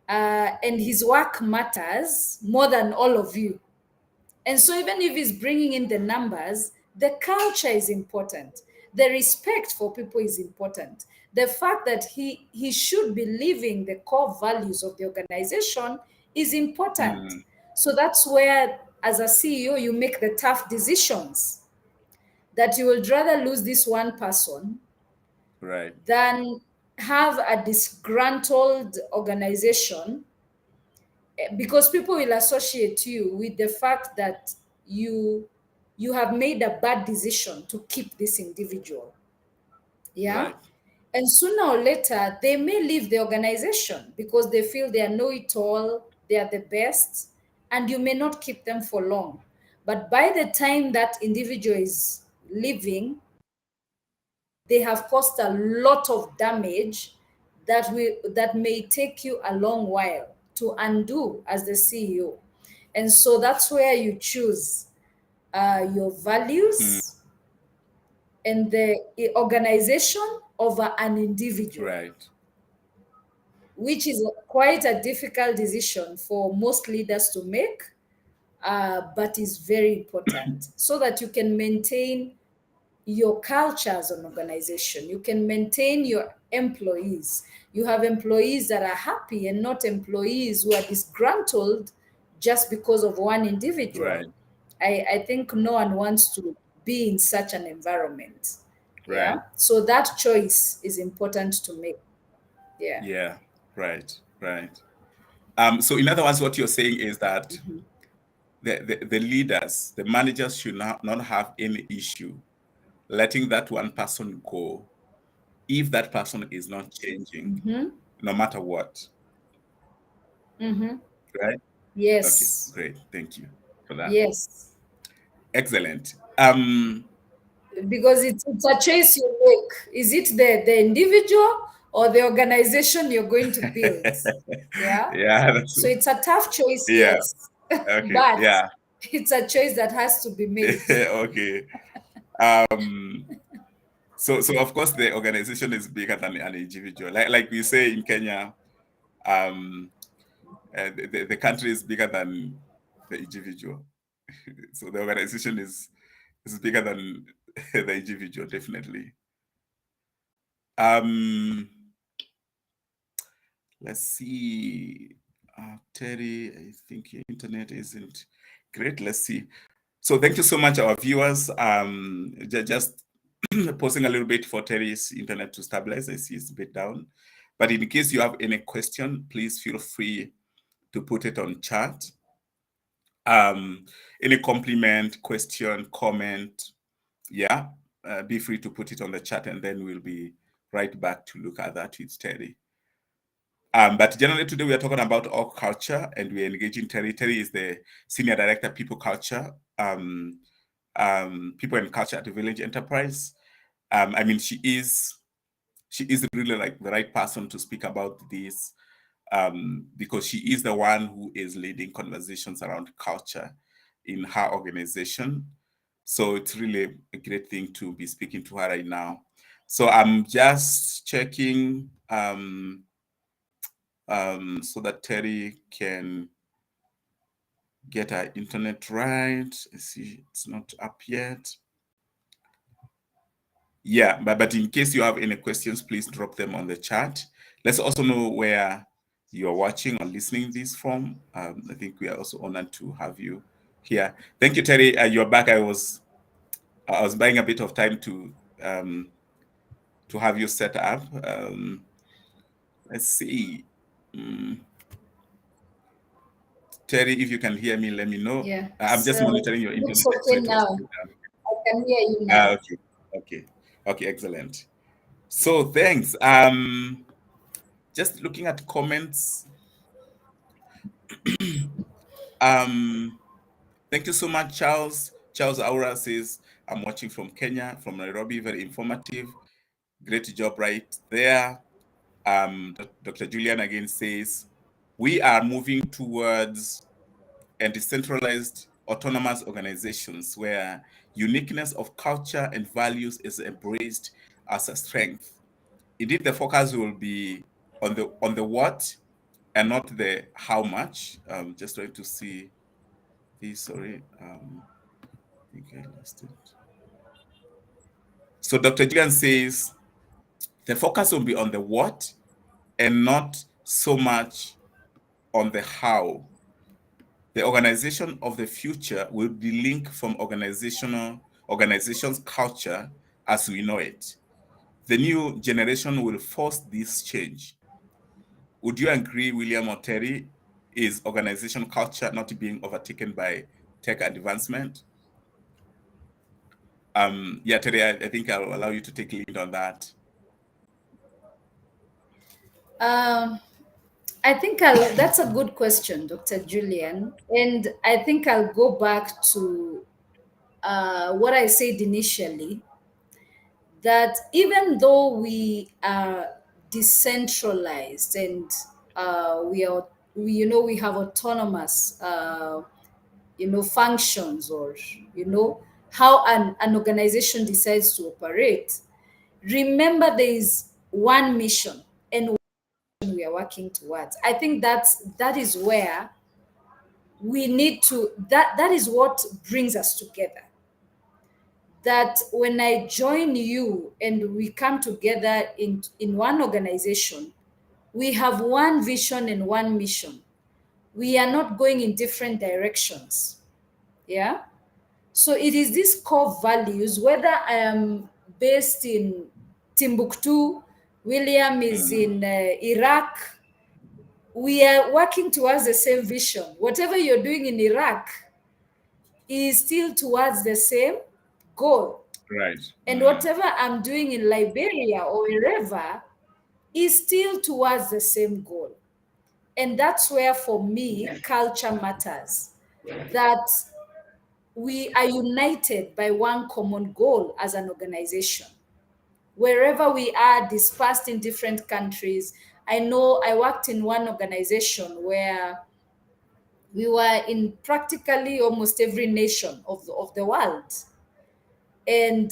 Speaker 2: And his work matters more than all of you. And so even if he's bringing in the numbers, the culture is important. The respect for people is important. The fact that he should be living the core values of the organization is important. So that's where, as a CEO, you make the tough decisions, that you would rather lose this one person,
Speaker 1: Right.
Speaker 2: than have a disgruntled organization, because people will associate you with the fact that you have made a bad decision to keep this individual. Yeah.
Speaker 1: Right.
Speaker 2: And sooner or later, they may leave the organization because they feel they are know-it-all, they are the best, and you may not keep them for long. But by the time that individual is leaving, they have caused a lot of damage that may take you a long while to undo as the CEO. And so that's where you choose your values, and the organization over an individual,
Speaker 1: Right.
Speaker 2: which is quite a difficult decision for most leaders to make, but is very important so that you can maintain your culture as an organization. You can maintain your employees. You have employees that are happy and not employees who are disgruntled just because of one individual.
Speaker 1: Right.
Speaker 2: I think no one wants to be in such an environment.
Speaker 1: Right.
Speaker 2: Yeah. So that choice is important to make. Yeah.
Speaker 1: Yeah. Right. Right. So in other words, what you're saying is that the leaders, the managers should not have any issue letting that one person go if that person is not changing,
Speaker 2: Mm-hmm.
Speaker 1: no matter what.
Speaker 2: Mm-hmm.
Speaker 1: Right? Okay,
Speaker 2: Yes.
Speaker 1: great. Thank you for that.
Speaker 2: Yes.
Speaker 1: Excellent.
Speaker 2: Because it's a choice you make. Is it the individual or the organization you're going to build? Yeah.
Speaker 1: Yeah, that's
Speaker 2: So it's a tough choice,
Speaker 1: yeah.
Speaker 2: yes,
Speaker 1: Okay,
Speaker 2: but
Speaker 1: yeah.
Speaker 2: it's a choice that has to be made.
Speaker 1: Okay. Um, so of course the organization is bigger than an individual. Like we say in Kenya, the country is bigger than the individual. So the organization is bigger than the individual, definitely. Let's see. Terry, I think your internet isn't great. Let's see. So thank you so much, our viewers. Just pausing a little bit for Terry's internet to stabilize. I see it's a bit down. But in case you have any question, please feel free to put it on chat. Any compliment, question, comment, yeah, be free to put it on the chat, and then we'll be right back to look at that with Terry. But generally today we are talking about org culture, and we're engaging Terry. Terry is the Senior Director, People Culture, People and Culture at the Village Enterprise. I mean, she is really like the right person to speak about this, because she is the one who is leading conversations around culture in her organization. So it's really a great thing to be speaking to her right now. So I'm just checking so that Terry can get her internet right. I see it's not up yet. Yeah, but in case you have any questions, please drop them on the chat. Let's also know where you're watching or listening this from. I think we are also honored to have you here. Thank you, Terry. You're back. I was buying a bit of time to have you set up. Let's see. Terry, if you can hear me, let me know.
Speaker 2: Yeah.
Speaker 1: I'm just
Speaker 2: So
Speaker 1: monitoring your
Speaker 2: it looks
Speaker 1: internet. So
Speaker 2: okay
Speaker 1: it was
Speaker 2: now. I can hear you now.
Speaker 1: okay, excellent. So thanks. Just looking at comments. Thank you so much, Charles. Charles Aura says, I'm watching from Kenya, from Nairobi, very informative. Great job right there. Dr. Julian again says, we are moving towards and decentralized autonomous organizations where uniqueness of culture and values is embraced as a strength. Indeed, the focus will be on the what and not the how much. Just trying to see this, sorry. I think I lost it. So Dr. Julian says the focus will be on the what and not so much on the how. The organization of the future will be linked from organization's culture as we know it. The new generation will force this change. Would you agree, William or Terry? Is organization culture not being overtaken by tech advancement? Yeah, Terry, I think I'll allow you to take lead on that.
Speaker 2: I think that's a good question, Dr. Julian. And I think I'll go back to what I said initially, that even though we are decentralized and we have autonomous functions, or how an organization decides to operate, remember there is one mission and we are working towards. I think that is where we need to, that is what brings us together. That when I join you and we come together in one organization, we have one vision and one mission. We are not going in different directions. Yeah. So it is these core values, whether I am based in Timbuktu, William is in Iraq, we are working towards the same vision. Whatever you're doing in Iraq is still towards the same goal.
Speaker 1: Right.
Speaker 2: And whatever I'm doing in Liberia or wherever is still towards the same goal. And that's where, for me, culture matters. That we are united by one common goal as an organization. Wherever we are dispersed in different countries, I know I worked in one organization where we were in practically almost every nation of the world. And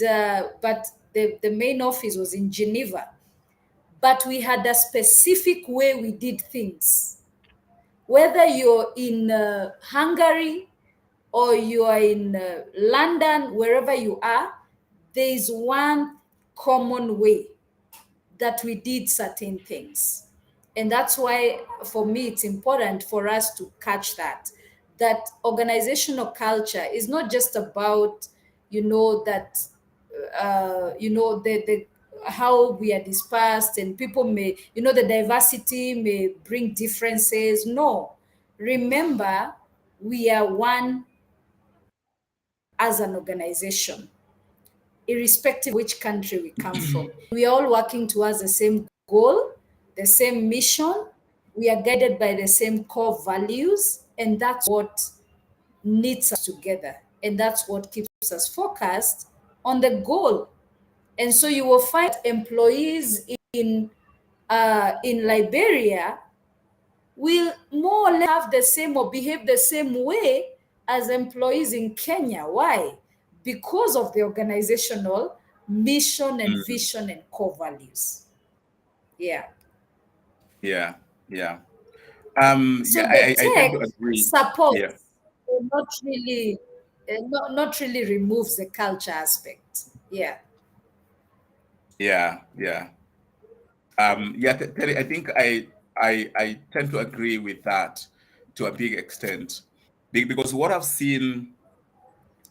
Speaker 2: but the main office was in Geneva. But we had a specific way we did things. Whether you're in Hungary or you are in London, wherever you are, there is one common way that we did certain things. And that's why, for me, it's important for us to catch that organizational culture is not just about, that, the how we are dispersed and people may, the diversity may bring differences. No, remember, we are one as an organization, irrespective of which country we come from. We are all working towards the same goal, the same mission. We are guided by the same core values, and that's what knits us together. And that's what keeps us focused on the goal. And so you will find employees in Liberia will more or less have the same or behave the same way as employees in Kenya. Why? Because of the organizational mission and vision and core values. Yeah.
Speaker 1: Yeah. Yeah.
Speaker 2: So
Speaker 1: Yeah,
Speaker 2: the
Speaker 1: I tend to
Speaker 2: tech
Speaker 1: agree.
Speaker 2: supports,
Speaker 1: Yeah.
Speaker 2: not really, not really removes the culture aspect. Yeah.
Speaker 1: Yeah. Yeah. Yeah, Terry, I think I tend to agree with that to a big extent, because what I've seen,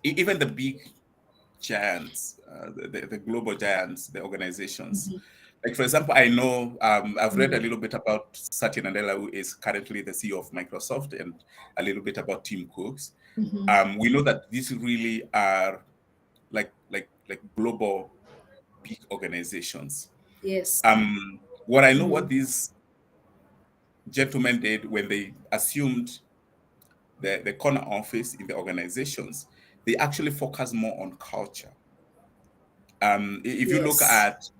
Speaker 1: even the big giants, the global giants, the organizations. Like, for example, I know I've read a little bit about Satya Nadella, who is currently the CEO of Microsoft, and a little bit about Tim Cooks. We know that these really are like global big organizations.
Speaker 2: Yes.
Speaker 1: What I know, what these gentlemen did when they assumed the corner office in the organizations, they actually focus more on culture. If you look
Speaker 2: Yes.
Speaker 1: at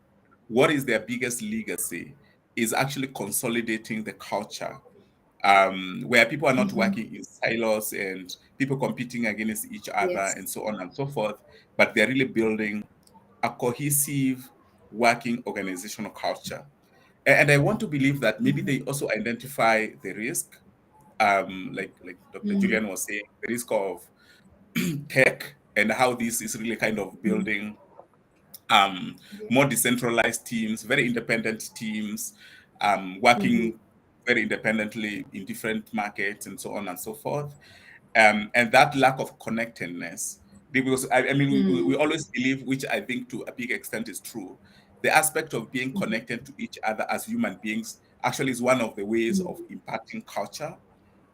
Speaker 1: what is their biggest legacy, is actually consolidating the culture, where people are not working in silos and people competing against each other
Speaker 2: Yes.
Speaker 1: and so on and so forth, but they're really building a cohesive working organizational culture. And I want to believe that maybe they also identify the risk, like Dr. Julian was saying, the risk of tech and how this is really kind of building more decentralized teams, very independent teams, working very independently in different markets and so on and so forth. And that lack of connectedness, because I mean, we always believe, which I think to a big extent is true, the aspect of being connected to each other as human beings actually is one of the ways of impacting culture.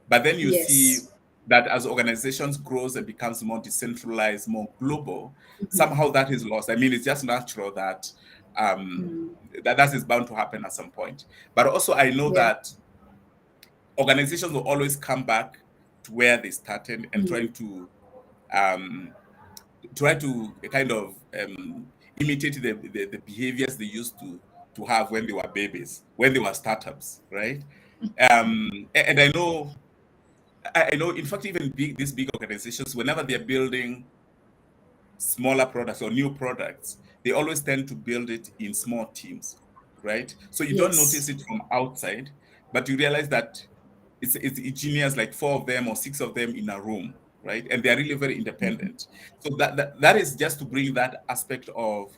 Speaker 1: But then you see
Speaker 2: Yes.
Speaker 1: that as organizations grows and becomes more decentralized, more global, somehow that is lost. I mean, it's just natural that that is bound to happen at some point. But also, I know
Speaker 2: Yeah.
Speaker 1: that organizations will always come back to where they started and um, try to kind of imitate the behaviors they used to have when they were babies, when they were startups, right? And I know, in fact, even these big organizations, whenever they're building smaller products or new products, they always tend to build it in small teams, right? So you don't notice
Speaker 2: Yes.
Speaker 1: it from outside, but you realize that it's engineers, like 4 of them or 6 of them in a room, right? And they're really very independent. So that is just to bring that aspect of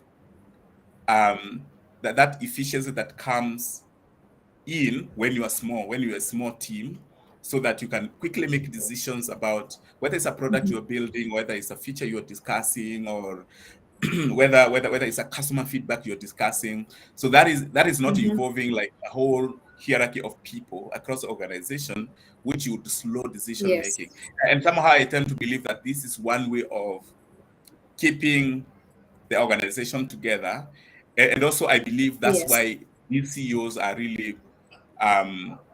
Speaker 1: that efficiency that comes in when you are small, when you're a small team, so that you can quickly make decisions about whether it's a product you're building, whether it's a feature you're discussing, or whether it's a customer feedback you're discussing. So that is not involving like a whole hierarchy of people across the organization, which would slow decision
Speaker 2: Yes.
Speaker 1: making. And somehow I tend to believe that this is one way of keeping the organization together. And also I believe that's
Speaker 2: Yes.
Speaker 1: why these CEOs are really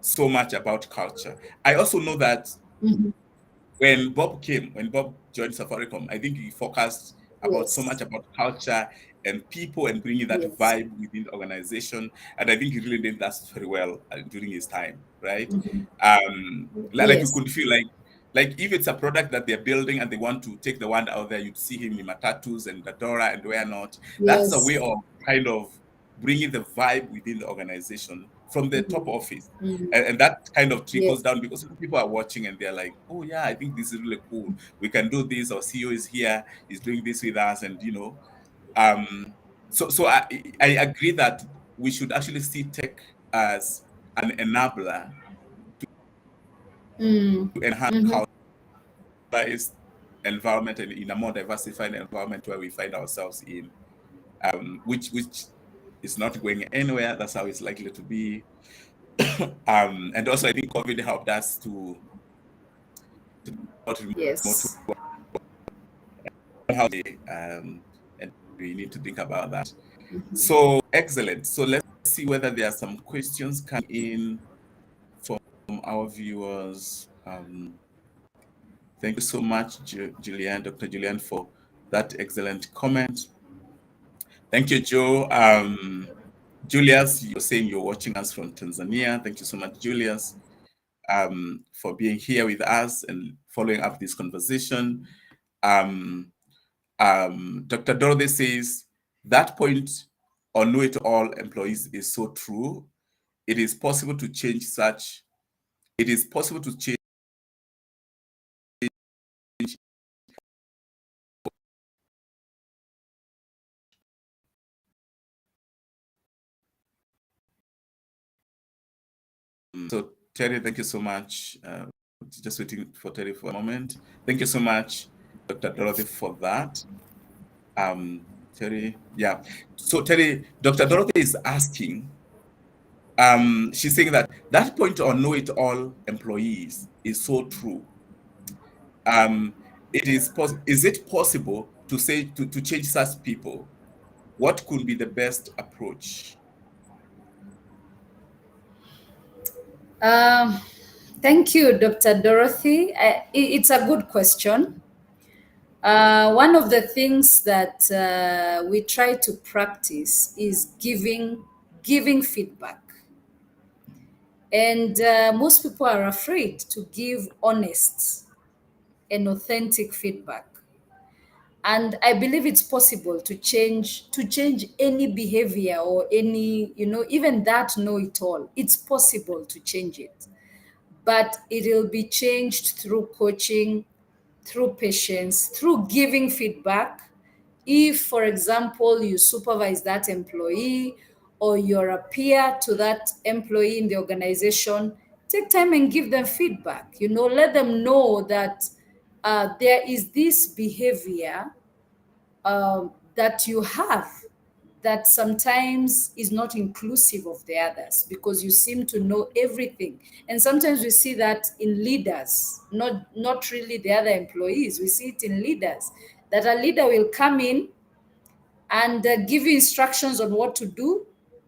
Speaker 1: so much about culture. I also know that
Speaker 2: Mhm.
Speaker 1: when Bob joined Safaricom, I think he focused about so much
Speaker 2: Yes.
Speaker 1: about culture and people and bringing that
Speaker 2: Yes.
Speaker 1: vibe within the organization. And I think he really did that very well during his time, right? Like you
Speaker 2: Yes.
Speaker 1: could feel like if it's a product that they're building and they want to take the one out there, you'd see him in Matatus and Dadora and where not. That's a
Speaker 2: Yes.
Speaker 1: way of kind of bringing the vibe within the organization from the top office. And that kind of trickles
Speaker 2: Yes.
Speaker 1: down because people are watching and they're like, oh yeah, I think this is really cool. We can do this. Our CEO is here, he's doing this with us, and so I agree that we should actually see tech as an enabler
Speaker 2: Mm.
Speaker 1: to enhance
Speaker 2: Mm-hmm.
Speaker 1: culture environment and in a more diversified environment where we find ourselves in, which is not going anywhere. That's how it's likely to be. And also I think COVID helped us to not remote
Speaker 2: Yes.
Speaker 1: how and we need to think about that. So excellent. So let's see whether there are some questions coming in from our viewers. Thank you so much, Julian, Dr. Julian, for that excellent comment. Thank you, Joe. Julius, you're saying you're watching us from Tanzania. Thank you so much, Julius, for being here with us and following up this conversation. Dr. Dorothy says that point on know-it-all employees is so true. It is possible to change such. It is possible to change. So Terry, thank you so much. Just waiting for Terry for a moment. Thank you so much, Dr. Dorothy, for that. Terry, yeah. So Terry, Dr. Dorothy is asking, she's saying that point on know-it-all employees is so true. Is it possible to say to change such people? What could be the best approach?
Speaker 2: Um, Thank you, Dr. Dorothy. It's a good question. One of the things that we try to practice is giving feedback, and most people are afraid to give honest and authentic feedback. And I believe it's possible to change any behavior or any, even that know it all. It's possible to change it, but it will be changed through coaching, through patience, through giving feedback. If, for example, you supervise that employee or you're a peer to that employee in the organization, take time and give them feedback. Let them know that there is this behavior that you have that sometimes is not inclusive of the others because you seem to know everything. And sometimes we see that in leaders, not really the other employees. We see it in leaders, that a leader will come in and give you instructions on what to do,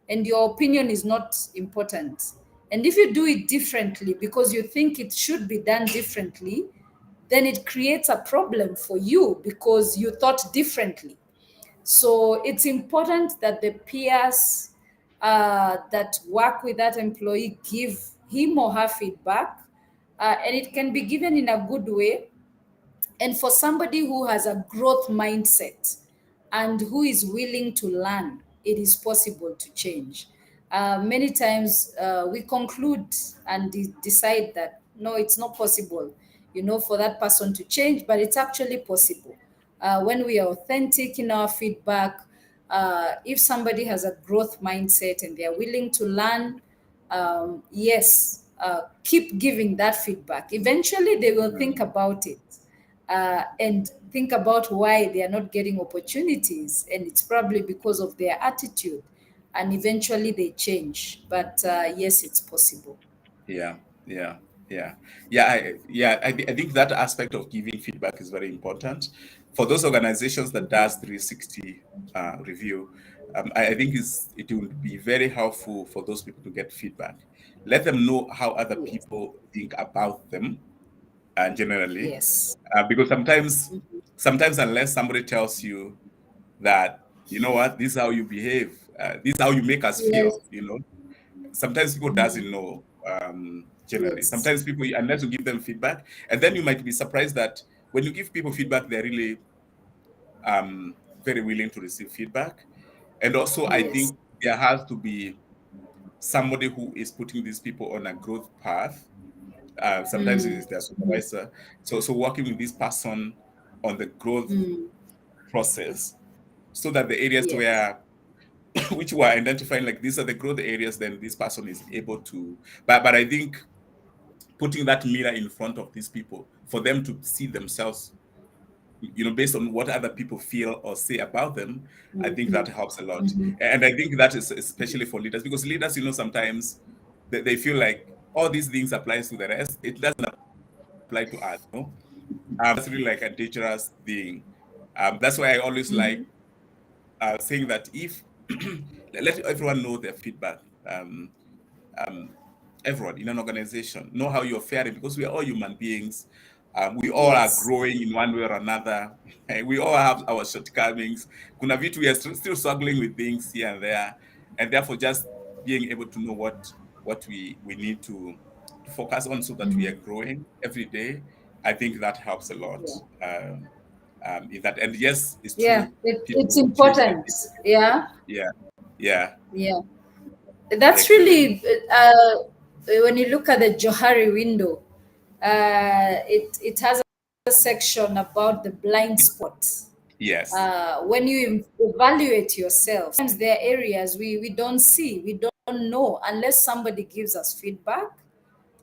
Speaker 2: and your opinion is not important. And if you do it differently because you think it should be done differently, then it creates a problem for you because you thought differently. So it's important that the peers that work with that employee give him or her feedback, and it can be given in a good way. And for somebody who has a growth mindset and who is willing to learn, it is possible to change. Many times we conclude and decide that no, it's not possible, for that person to change, but it's actually possible. When we are authentic in our feedback, if somebody has a growth mindset and they are willing to learn, yes, keep giving that feedback. Eventually, they will think about it and think about why they are not getting opportunities. And it's probably because of their attitude. And eventually they change. But yes, it's possible.
Speaker 1: Yeah, yeah, yeah, I think that aspect of giving feedback is very important for those organizations that does 360 review. I think it will be very helpful for those people to get feedback. Let them know how other
Speaker 2: Yes.
Speaker 1: people think about them, generally,
Speaker 2: Yes.
Speaker 1: because sometimes unless somebody tells you that, you know what, this is how you behave, this is how you make us
Speaker 2: Yes.
Speaker 1: feel, sometimes people doesn't know, generally.
Speaker 2: Yes.
Speaker 1: Sometimes people, unless you give them feedback, and then you might be surprised that when you give people feedback, they're really very willing to receive feedback. And also, I
Speaker 2: Yes.
Speaker 1: think there has to be somebody who is putting these people on a growth path. Sometimes it is their supervisor. So working with this person on the growth process, so that the areas
Speaker 2: Yes.
Speaker 1: where which we're identifying, like these are the growth areas, then this person is able to. But I think putting that mirror in front of these people for them to see themselves, based on what other people feel or say about them, I think that helps a lot. And I think that is especially for leaders, because leaders, sometimes they feel like all these things applies to the rest. It doesn't apply to us. That's really like a dangerous thing. That's why I always like saying that if let everyone know their feedback. Um, Everyone in an organization know how you're faring, because we are all human beings. We all are
Speaker 2: Yes.
Speaker 1: growing in one way or another. We all have our shortcomings. Kuna vitu, we are still struggling with things here and there, and therefore just being able to know what we need to focus on, so that we are growing every day. I think that helps a lot.
Speaker 2: Yeah.
Speaker 1: In that, and yes, it's
Speaker 2: Yeah.
Speaker 1: true.
Speaker 2: It's
Speaker 1: People change very
Speaker 2: important.
Speaker 1: differently.
Speaker 2: Yeah.
Speaker 1: Yeah, yeah,
Speaker 2: Yeah. That's
Speaker 1: excellent.
Speaker 2: really when you look at the Johari window, it has a section about the blind spots.
Speaker 1: Yes,
Speaker 2: When you evaluate yourself, sometimes there are areas we don't see, we don't know unless somebody gives us feedback.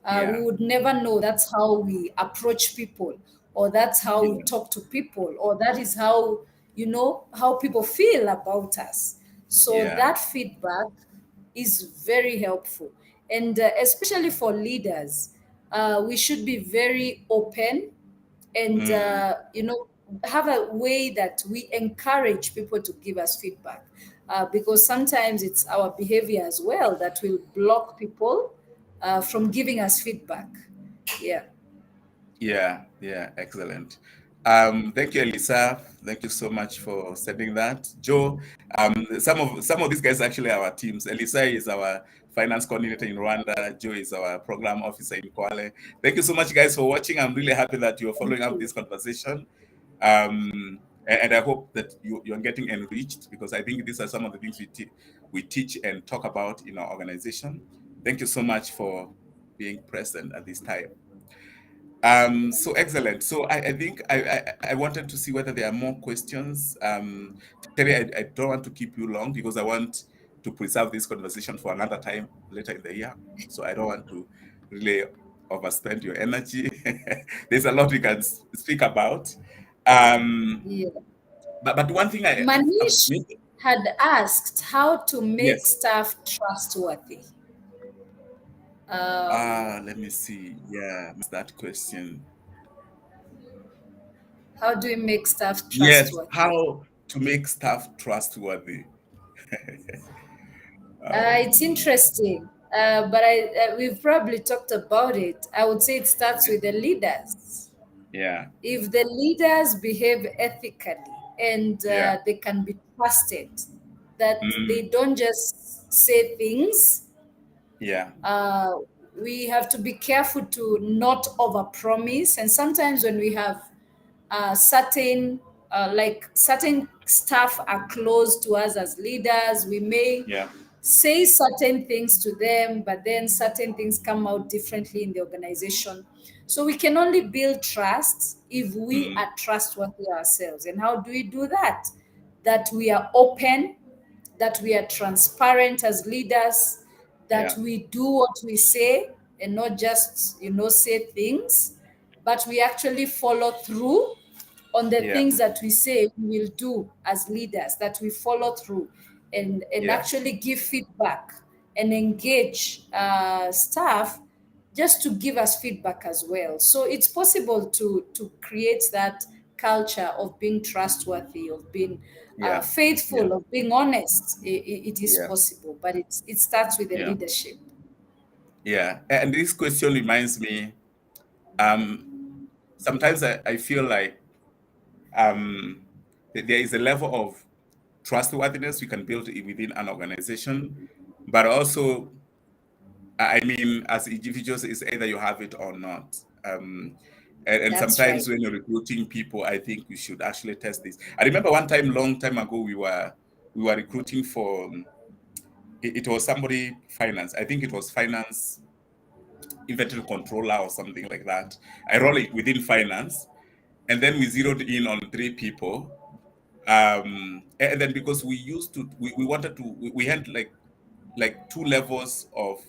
Speaker 2: We
Speaker 1: yeah,
Speaker 2: would never know that's how we approach people, or that's how we
Speaker 1: yeah,
Speaker 2: talk to people, or that is how how people feel about us. So
Speaker 1: yeah.
Speaker 2: that feedback is very helpful, and especially for leaders, we should be very open and
Speaker 1: Mm.
Speaker 2: have a way that we encourage people to give us feedback, because sometimes it's our behavior as well that will block people from giving us feedback. Yeah.
Speaker 1: Yeah, yeah, excellent. Thank you, Elisa. Thank you so much for sending that. Joe, some of these guys actually are our teams. Elisa is our finance coordinator in Rwanda. Joe is our program officer in Kwale. Thank you so much, guys, for watching. I'm really happy that you're
Speaker 2: Thank
Speaker 1: following up
Speaker 2: you.
Speaker 1: this conversation. And I hope that you're getting enriched, because I think these are some of the things we teach and talk about in our organization. Thank you so much for being present at this time. So excellent. So I think I wanted to see whether there are more questions. Terry, I don't want to keep you long, because I want to preserve this conversation for another time later in the year. So I don't want to really overspend your energy. There's a lot we can speak about. Um,
Speaker 2: Yeah.
Speaker 1: but one thing
Speaker 2: Manish had asked how to make
Speaker 1: yes.
Speaker 2: staff trustworthy. um,
Speaker 1: Let me see. Yeah, that question.
Speaker 2: how do we make staff
Speaker 1: Yes,
Speaker 2: trustworthy?
Speaker 1: how to make staff trustworthy.
Speaker 2: It's interesting, but we've probably talked about it. I would say it starts with the leaders.
Speaker 1: Yeah,
Speaker 2: If the leaders behave ethically and
Speaker 1: yeah,
Speaker 2: they can be trusted, that
Speaker 1: mm,
Speaker 2: they don't just say things,
Speaker 1: yeah,
Speaker 2: uh, we have to be careful to not overpromise. And sometimes when we have certain like certain staff are close to us as leaders. We may say certain things to them, but then certain things come out differently in the organization. So we can only build trust if we are trustworthy ourselves. And how do we do that? That we are open, that we are transparent as leaders, that we do what we say and not just, say things, but we actually follow through on the things that we say we will do as leaders, that we follow through and actually give feedback and engage staff just to give us feedback as well. So it's possible to create that culture of being trustworthy, of being faithful, of being honest. It is possible, but it starts with the leadership.
Speaker 1: Yeah, and this question reminds me. Sometimes I feel like there is a level of trustworthiness we can build within an organization, but also, I mean, as individuals, it's either you have it or not. And sometimes when you're recruiting people, I think we should actually test this. I remember one time, long time ago, we were recruiting for. It was somebody finance. I think it was finance, inventory controller or something like that. Ironically, within finance, and then we zeroed in on 3 people. And then because we used to, we wanted to, we had like 2 levels of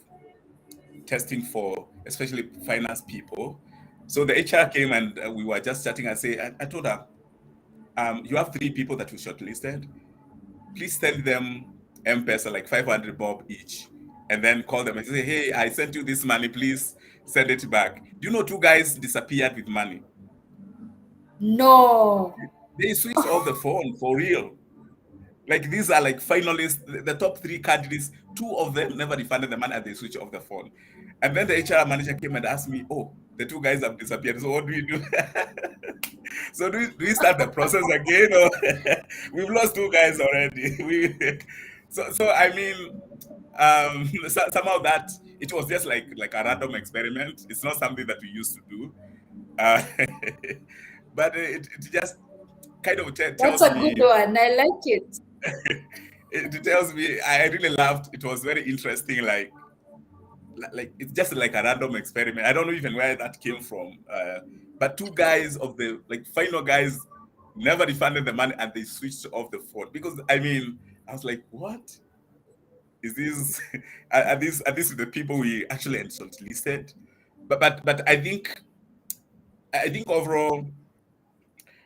Speaker 1: testing for especially finance people. So the HR came and we were just chatting and say, I told her, you have 3 people that we shortlisted. Please send them M-Pesa, like 500 bob each, and then call them and say, hey, I sent you this money, please send it back. Do you know 2 guys disappeared with money?
Speaker 2: No.
Speaker 1: They switched off the phone for real. Like these are like finalists, the top 3 candidates, 2 of them never refunded the money and they switched off the phone. And then the HR manager came and asked me, oh, the 2 guys have disappeared. So what do we do? So do we start the process again? Or we've lost 2 guys already. So I mean, somehow that it was just like a random experiment. It's not something that we used to do. But it just kind of tells me.
Speaker 2: That's a good one. I like it.
Speaker 1: It tells me I really laughed. It was very interesting. Like it's just like a random experiment. I don't know even where that came from. But 2 guys of the final guys never refunded the money and they switched off the phone because I mean I was like, what is this? are these the people we actually listed? But I think overall,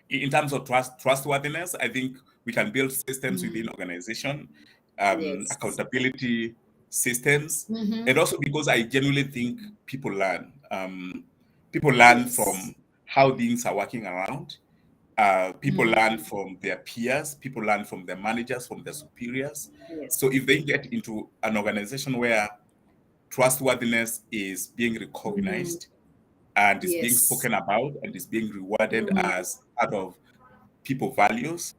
Speaker 1: in terms of trustworthiness, I think we can build systems within organization, accountability systems, and also because I genuinely think people learn. People learn from how things are working around. People learn from their peers. People learn from their managers, from their superiors. So if they get into an organization where trustworthiness is being recognized and is being spoken about and is being rewarded as part of people values,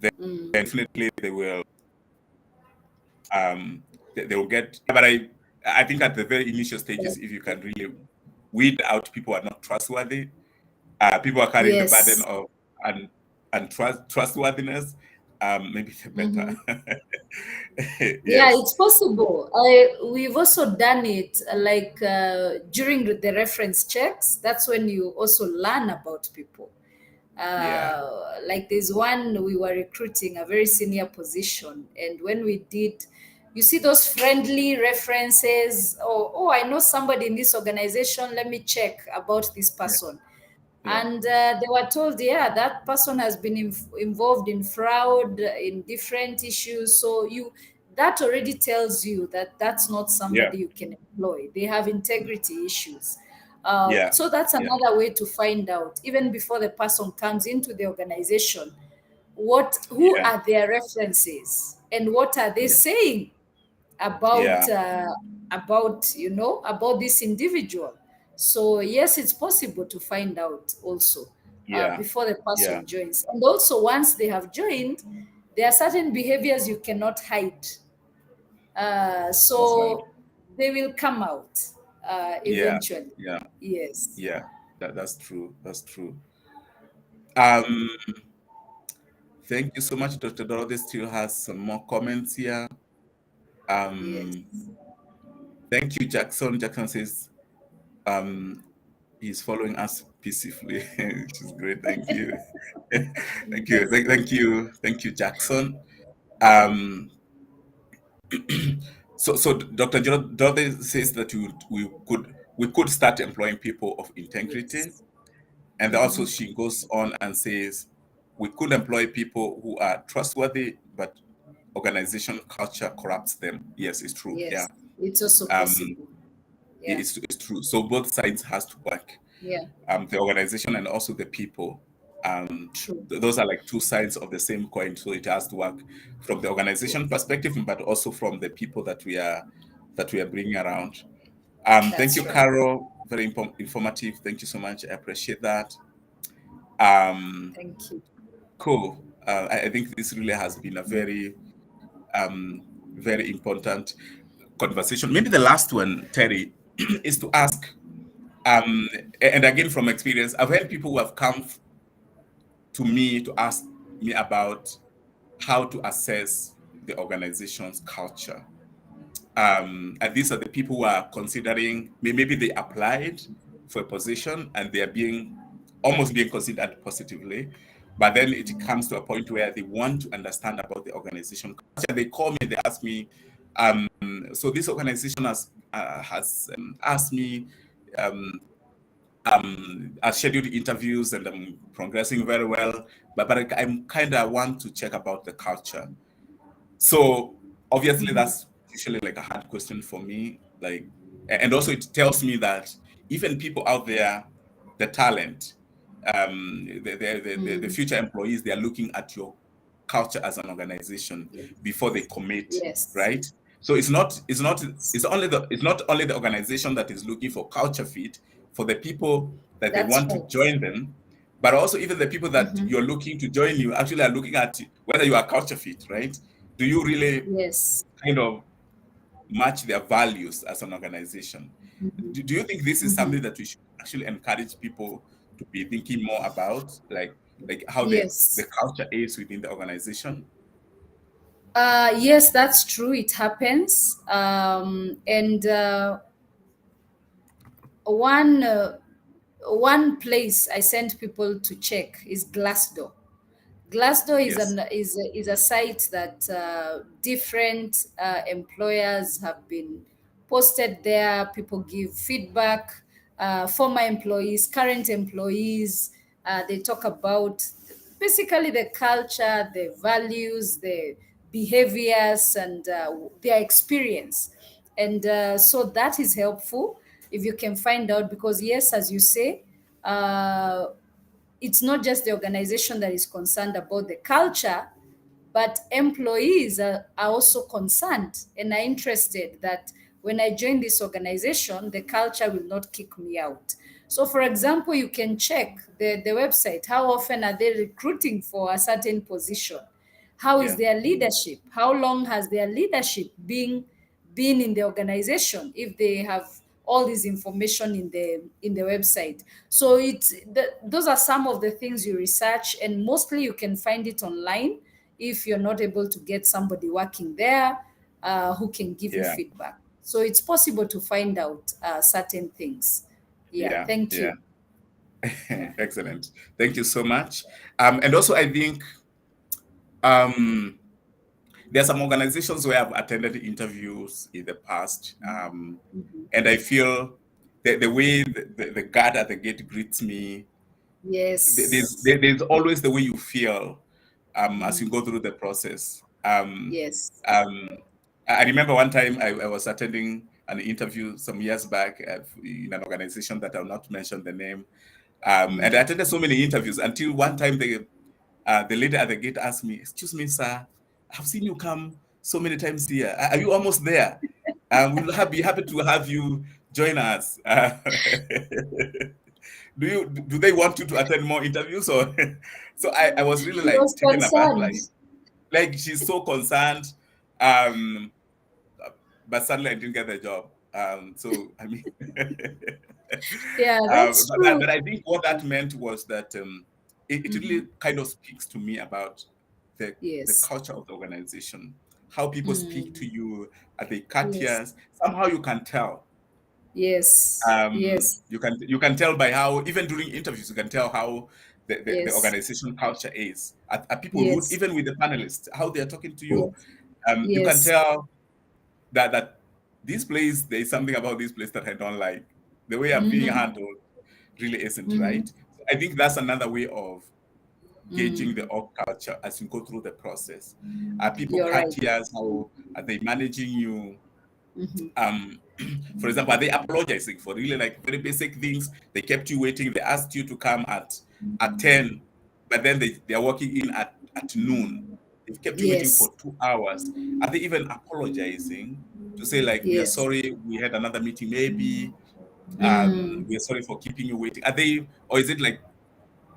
Speaker 1: then definitely they will get. But I think at the very initial stages, if you can really weed out people who are not trustworthy, people are carrying the burden of trustworthiness, maybe the better.
Speaker 2: Yeah, it's possible. We've also done it during the reference checks. That's when you also learn about people. Like there's one we were recruiting a very senior position, and when we did, you see those friendly references. Oh, I know somebody in this organization. Let me check about this person. And they were told, that person has been involved in fraud, in different issues. So that already tells you that that's not somebody you can employ. They have integrity issues. So that's another way to find out, even before the person comes into the organization, who are their references and what are they saying about this individual. So yes, it's possible to find out also before the person joins. And also once they have joined, there are certain behaviors you cannot hide. So they will come out eventually. Yes.
Speaker 1: Yeah, that's true. That's true. Um, thank you so much. Dr. Dorothy still has some more comments here.
Speaker 2: Yes.
Speaker 1: Thank you, Jackson. Jackson says he's following us peacefully, which is great. Thank you. Thank you. Thank you. Thank you, Jackson. Um, so Dr. Dorothy says that we could start employing people of integrity.
Speaker 2: Yes.
Speaker 1: And also she goes on and says we could employ people who are trustworthy, but organization culture corrupts them. Yes, it's true. Yeah.
Speaker 2: Yes. It's also
Speaker 1: Um,
Speaker 2: possible. Yeah.
Speaker 1: it's true. So both sides has to work.
Speaker 2: Yeah.
Speaker 1: The organization and also the people.
Speaker 2: True.
Speaker 1: Those are like two sides of the same coin. So it has to work from the organization
Speaker 2: Yes.
Speaker 1: perspective, but also from the people that we are bringing around. Thank
Speaker 2: That's
Speaker 1: you,
Speaker 2: right.
Speaker 1: Carol. Very informative. Thank you so much. I appreciate that. Um,
Speaker 2: Thank you.
Speaker 1: cool. I think this really has been a very, very important conversation. Maybe the last one, Terry, is to ask, um, and again from experience, I've had people who have come to me to ask me about how to assess the organization's culture. And these are the people who are considering, maybe they applied for a position and they are almost being considered positively, but then it comes to a point where they want to understand about the organization culture. They call me, they ask me, so this organization has asked me, I scheduled interviews and I'm progressing very well, but I'm kind of want to check about the culture. So obviously that's usually like a hard question for me. Like, and also it tells me that even people out there, the talent, the future employees, they are looking at your culture as an organization before they commit,
Speaker 2: Yes.
Speaker 1: right? So it's not only the organization that is looking for culture fit for the people that they
Speaker 2: That's
Speaker 1: want to
Speaker 2: right.
Speaker 1: join them, but also even the people that you're looking to join you actually are looking at whether you are culture fit, right? Do you really
Speaker 2: Yes.
Speaker 1: kind of match their values as an organization? Do you think this is something that we should actually encourage people to be thinking more about, like how the
Speaker 2: Yes.
Speaker 1: culture is within the organization?
Speaker 2: Yes, that's true. It happens. And one one place I send people to check is Glassdoor. Glassdoor is
Speaker 1: Yes.
Speaker 2: a site that different employers have been posted there. People give feedback, former employees, current employees. They talk about basically the culture, the values, the behaviors, and their experience. And so that is helpful if you can find out, because yes, as you say, it's not just the organization that is concerned about the culture, but employees are also concerned and are interested that when I join this organization, the culture will not kick me out. So, for example, you can check the website. How often are they recruiting for a certain position? How is
Speaker 1: Yeah.
Speaker 2: their leadership? How long has their leadership been in the organization? If they have all this information in the website, so those are some of the things you research, and mostly you can find it online if you're not able to get somebody working there who can give you
Speaker 1: Yeah.
Speaker 2: feedback. So it's possible to find out certain things. Yeah,
Speaker 1: Yeah.
Speaker 2: thank
Speaker 1: Yeah.
Speaker 2: you. Yeah.
Speaker 1: Excellent. Thank you so much. And also, I think um, there are some organizations where I've attended interviews in the past, and I feel the way the guard at the gate greets me,
Speaker 2: Yes.
Speaker 1: there's always the way you feel as you go through the process.
Speaker 2: Yes.
Speaker 1: Um, I remember one time I was attending an interview some years back in an organization that I'll not mention the name. And I attended so many interviews until one time the lady at the gate asked me, "Excuse me, sir, I've seen you come so many times here. Are you almost there? Be happy to have you join us." Do they want you to attend more interviews or? So I was really
Speaker 2: She
Speaker 1: like
Speaker 2: was
Speaker 1: taken aback,
Speaker 2: concerned.
Speaker 1: like she's so concerned. Um, but suddenly I didn't get the job. So I mean,
Speaker 2: Yeah, that's
Speaker 1: but
Speaker 2: true.
Speaker 1: I think what that meant was that it really kind of speaks to me about the
Speaker 2: Yes.
Speaker 1: culture of the organization, how people speak to you, are they
Speaker 2: Yes.
Speaker 1: courteous? Somehow you can tell.
Speaker 2: Yes. Yes.
Speaker 1: You can tell by how, even during interviews, you can tell how the
Speaker 2: Yes.
Speaker 1: organization culture is. Are people rude,
Speaker 2: Yes.
Speaker 1: even with the panelists, how they are talking to you?
Speaker 2: Yes.
Speaker 1: You can
Speaker 2: Yes.
Speaker 1: tell that this place, there is something about this place that I don't like. The way I'm being
Speaker 2: Mm-hmm.
Speaker 1: handled really isn't
Speaker 2: Mm-hmm.
Speaker 1: right. So I think that's another way of gauging the
Speaker 2: Mm.
Speaker 1: org culture as you go through the process. Are people
Speaker 2: You're right.
Speaker 1: courteous? How are they managing you?
Speaker 2: Mm-hmm.
Speaker 1: Um, for example, are they apologizing for really like very basic things? They kept you waiting. They asked you to come at 10, but then they are working in at noon. They've kept you waiting
Speaker 2: Yes.
Speaker 1: for 2 hours. Are they even apologizing to say like, we are
Speaker 2: Yes.
Speaker 1: sorry, we had another meeting, maybe
Speaker 2: Mm.
Speaker 1: we are sorry for keeping you waiting? Are they, or is it like,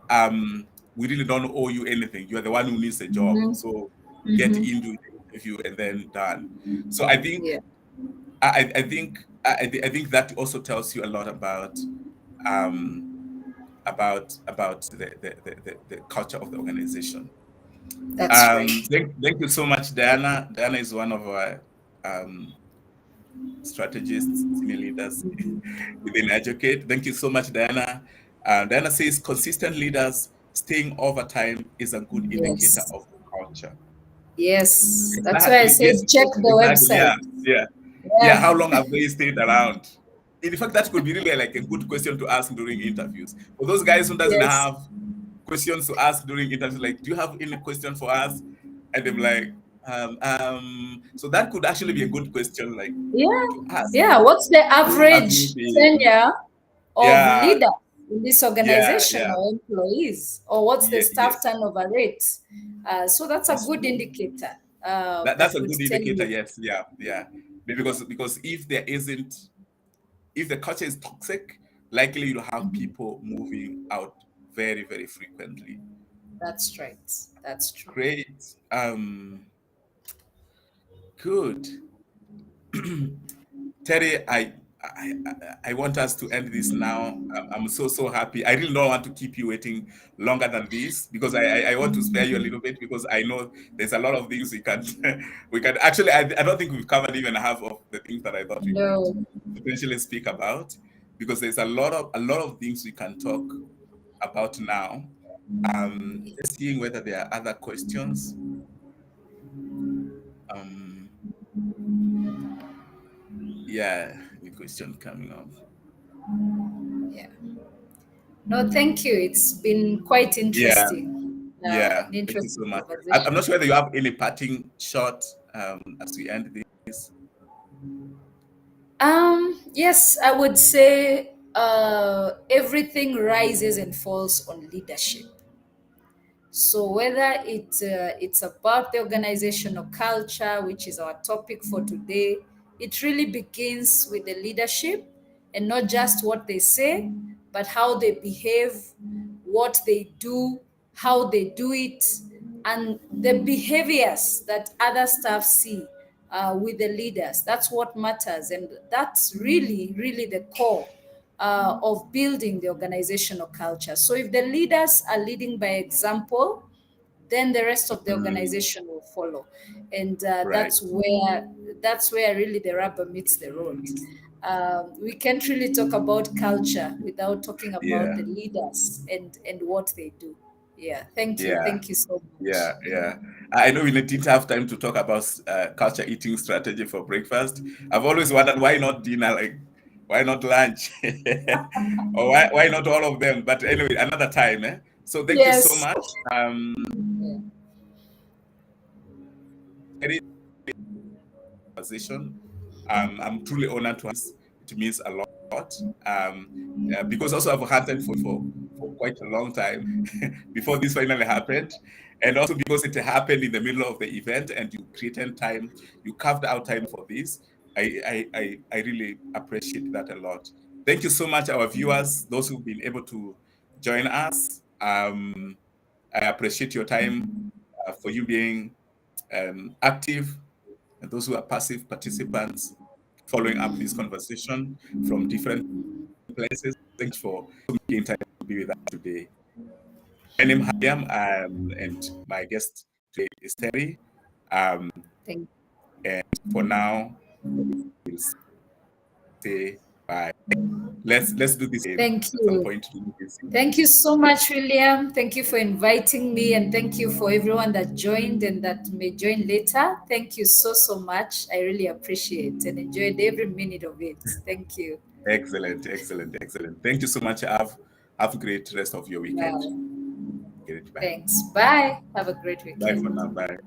Speaker 1: um, we really don't owe you anything. You are the one who needs a job.
Speaker 2: Mm-hmm.
Speaker 1: So get
Speaker 2: Mm-hmm.
Speaker 1: into the interview and then done. So I think
Speaker 2: Yeah.
Speaker 1: I think that also tells you a lot um, about the culture of the organization.
Speaker 2: That's right.
Speaker 1: Thank you so much, Diana. Diana is one of our strategists, senior leaders within Educate. Thank you so much, Diana. Diana says consistent leaders staying over time is a good indicator
Speaker 2: Yes.
Speaker 1: of the culture.
Speaker 2: Yes. That's why I
Speaker 1: Exactly.
Speaker 2: said
Speaker 1: Yes.
Speaker 2: check the
Speaker 1: Exactly.
Speaker 2: website.
Speaker 1: Yeah. Yeah. Yeah.
Speaker 2: Yeah.
Speaker 1: How long have they stayed around? In fact, that could be really like a good question to ask during interviews. For those guys who doesn't
Speaker 2: Yes.
Speaker 1: have questions to ask during interviews, like, do you have any question for us? And they're like, so that could actually be a good question, like
Speaker 2: Yeah.
Speaker 1: to ask.
Speaker 2: Yeah. What's the
Speaker 1: How long have you
Speaker 2: average
Speaker 1: been?
Speaker 2: tenure of
Speaker 1: Yeah,
Speaker 2: leader in this
Speaker 1: yeah,
Speaker 2: organization
Speaker 1: yeah,
Speaker 2: or employees? Or what's the
Speaker 1: yeah,
Speaker 2: staff
Speaker 1: yes,
Speaker 2: turnover rate? So that's a
Speaker 1: that's
Speaker 2: good
Speaker 1: true.
Speaker 2: indicator
Speaker 1: That's
Speaker 2: that
Speaker 1: a
Speaker 2: would
Speaker 1: good
Speaker 2: tell
Speaker 1: indicator.
Speaker 2: you.
Speaker 1: Yes, yeah, yeah. Because if there isn't, if the culture is toxic, likely you'll have
Speaker 2: Mhm.
Speaker 1: people moving out very, very frequently.
Speaker 2: That's right. That's true.
Speaker 1: Great. Good. Terry, I want us to end this now. I'm so happy. I really don't want to keep you waiting longer than this because I want to spare you a little bit because I know there's a lot of things we can we can actually. I don't think we've covered even half of the things that I thought we could
Speaker 2: No.
Speaker 1: potentially speak about because there's a lot of things we can talk about now. Just seeing whether there are other questions. Um, yeah, the question coming up.
Speaker 2: Yeah. No, thank you. It's been quite
Speaker 1: Yeah,
Speaker 2: interesting.
Speaker 1: yeah.
Speaker 2: An
Speaker 1: Thank you so
Speaker 2: interesting
Speaker 1: much. I'm not
Speaker 2: conversation.
Speaker 1: sure whether you have any parting shot as we end this.
Speaker 2: Yes, I would say everything rises and falls on leadership. So whether it's about the organizational culture, which is our topic for today, it really begins with the leadership and not just what they say, but how they behave, what they do, how they do it, and the behaviors that other staff see with the leaders. That's what matters, and that's really, really the core of building the organizational culture. So if the leaders are leading by example, then the rest of the
Speaker 1: Mm,
Speaker 2: organization will follow, and
Speaker 1: right.
Speaker 2: that's where really the rubber meets the road. We can't really talk about culture without talking about
Speaker 1: Yeah,
Speaker 2: the leaders and what they do. Yeah,
Speaker 1: yeah,
Speaker 2: thank you so much.
Speaker 1: yeah, yeah. I know we didn't have time to talk about culture eating strategy for breakfast. I've always wondered why not dinner, like why not lunch, or why not all of them? But anyway, another time. Eh? So thank you so
Speaker 2: Yes.
Speaker 1: much.
Speaker 2: Yeah.
Speaker 1: Very conversation. I'm truly honored to have this. It means a lot. Because also I've hunted for quite a long time before this finally happened. And also because it happened in the middle of the event and you created time, you carved out time for this. I really appreciate that a lot. Thank you so much, our viewers, those who've been able to join us. I appreciate your time for you being active and those who are passive participants following up this conversation from different places. Thanks for making time to be with us today. My name is Haliam, and my guest today is Terry. And for now, we'll say bye. Let's do this
Speaker 2: Thank
Speaker 1: at some
Speaker 2: you.
Speaker 1: point.
Speaker 2: Thank you so much, William. Thank you for inviting me, and thank you for everyone that joined and that may join later. Thank you so much. I really appreciate and enjoyed every minute of it. Thank you.
Speaker 1: Excellent. Thank you so much. Have a great rest of your weekend.
Speaker 2: Bye.
Speaker 1: Great. Bye.
Speaker 2: Thanks. Bye. Have a great
Speaker 1: Bye
Speaker 2: weekend.
Speaker 1: for now. Bye.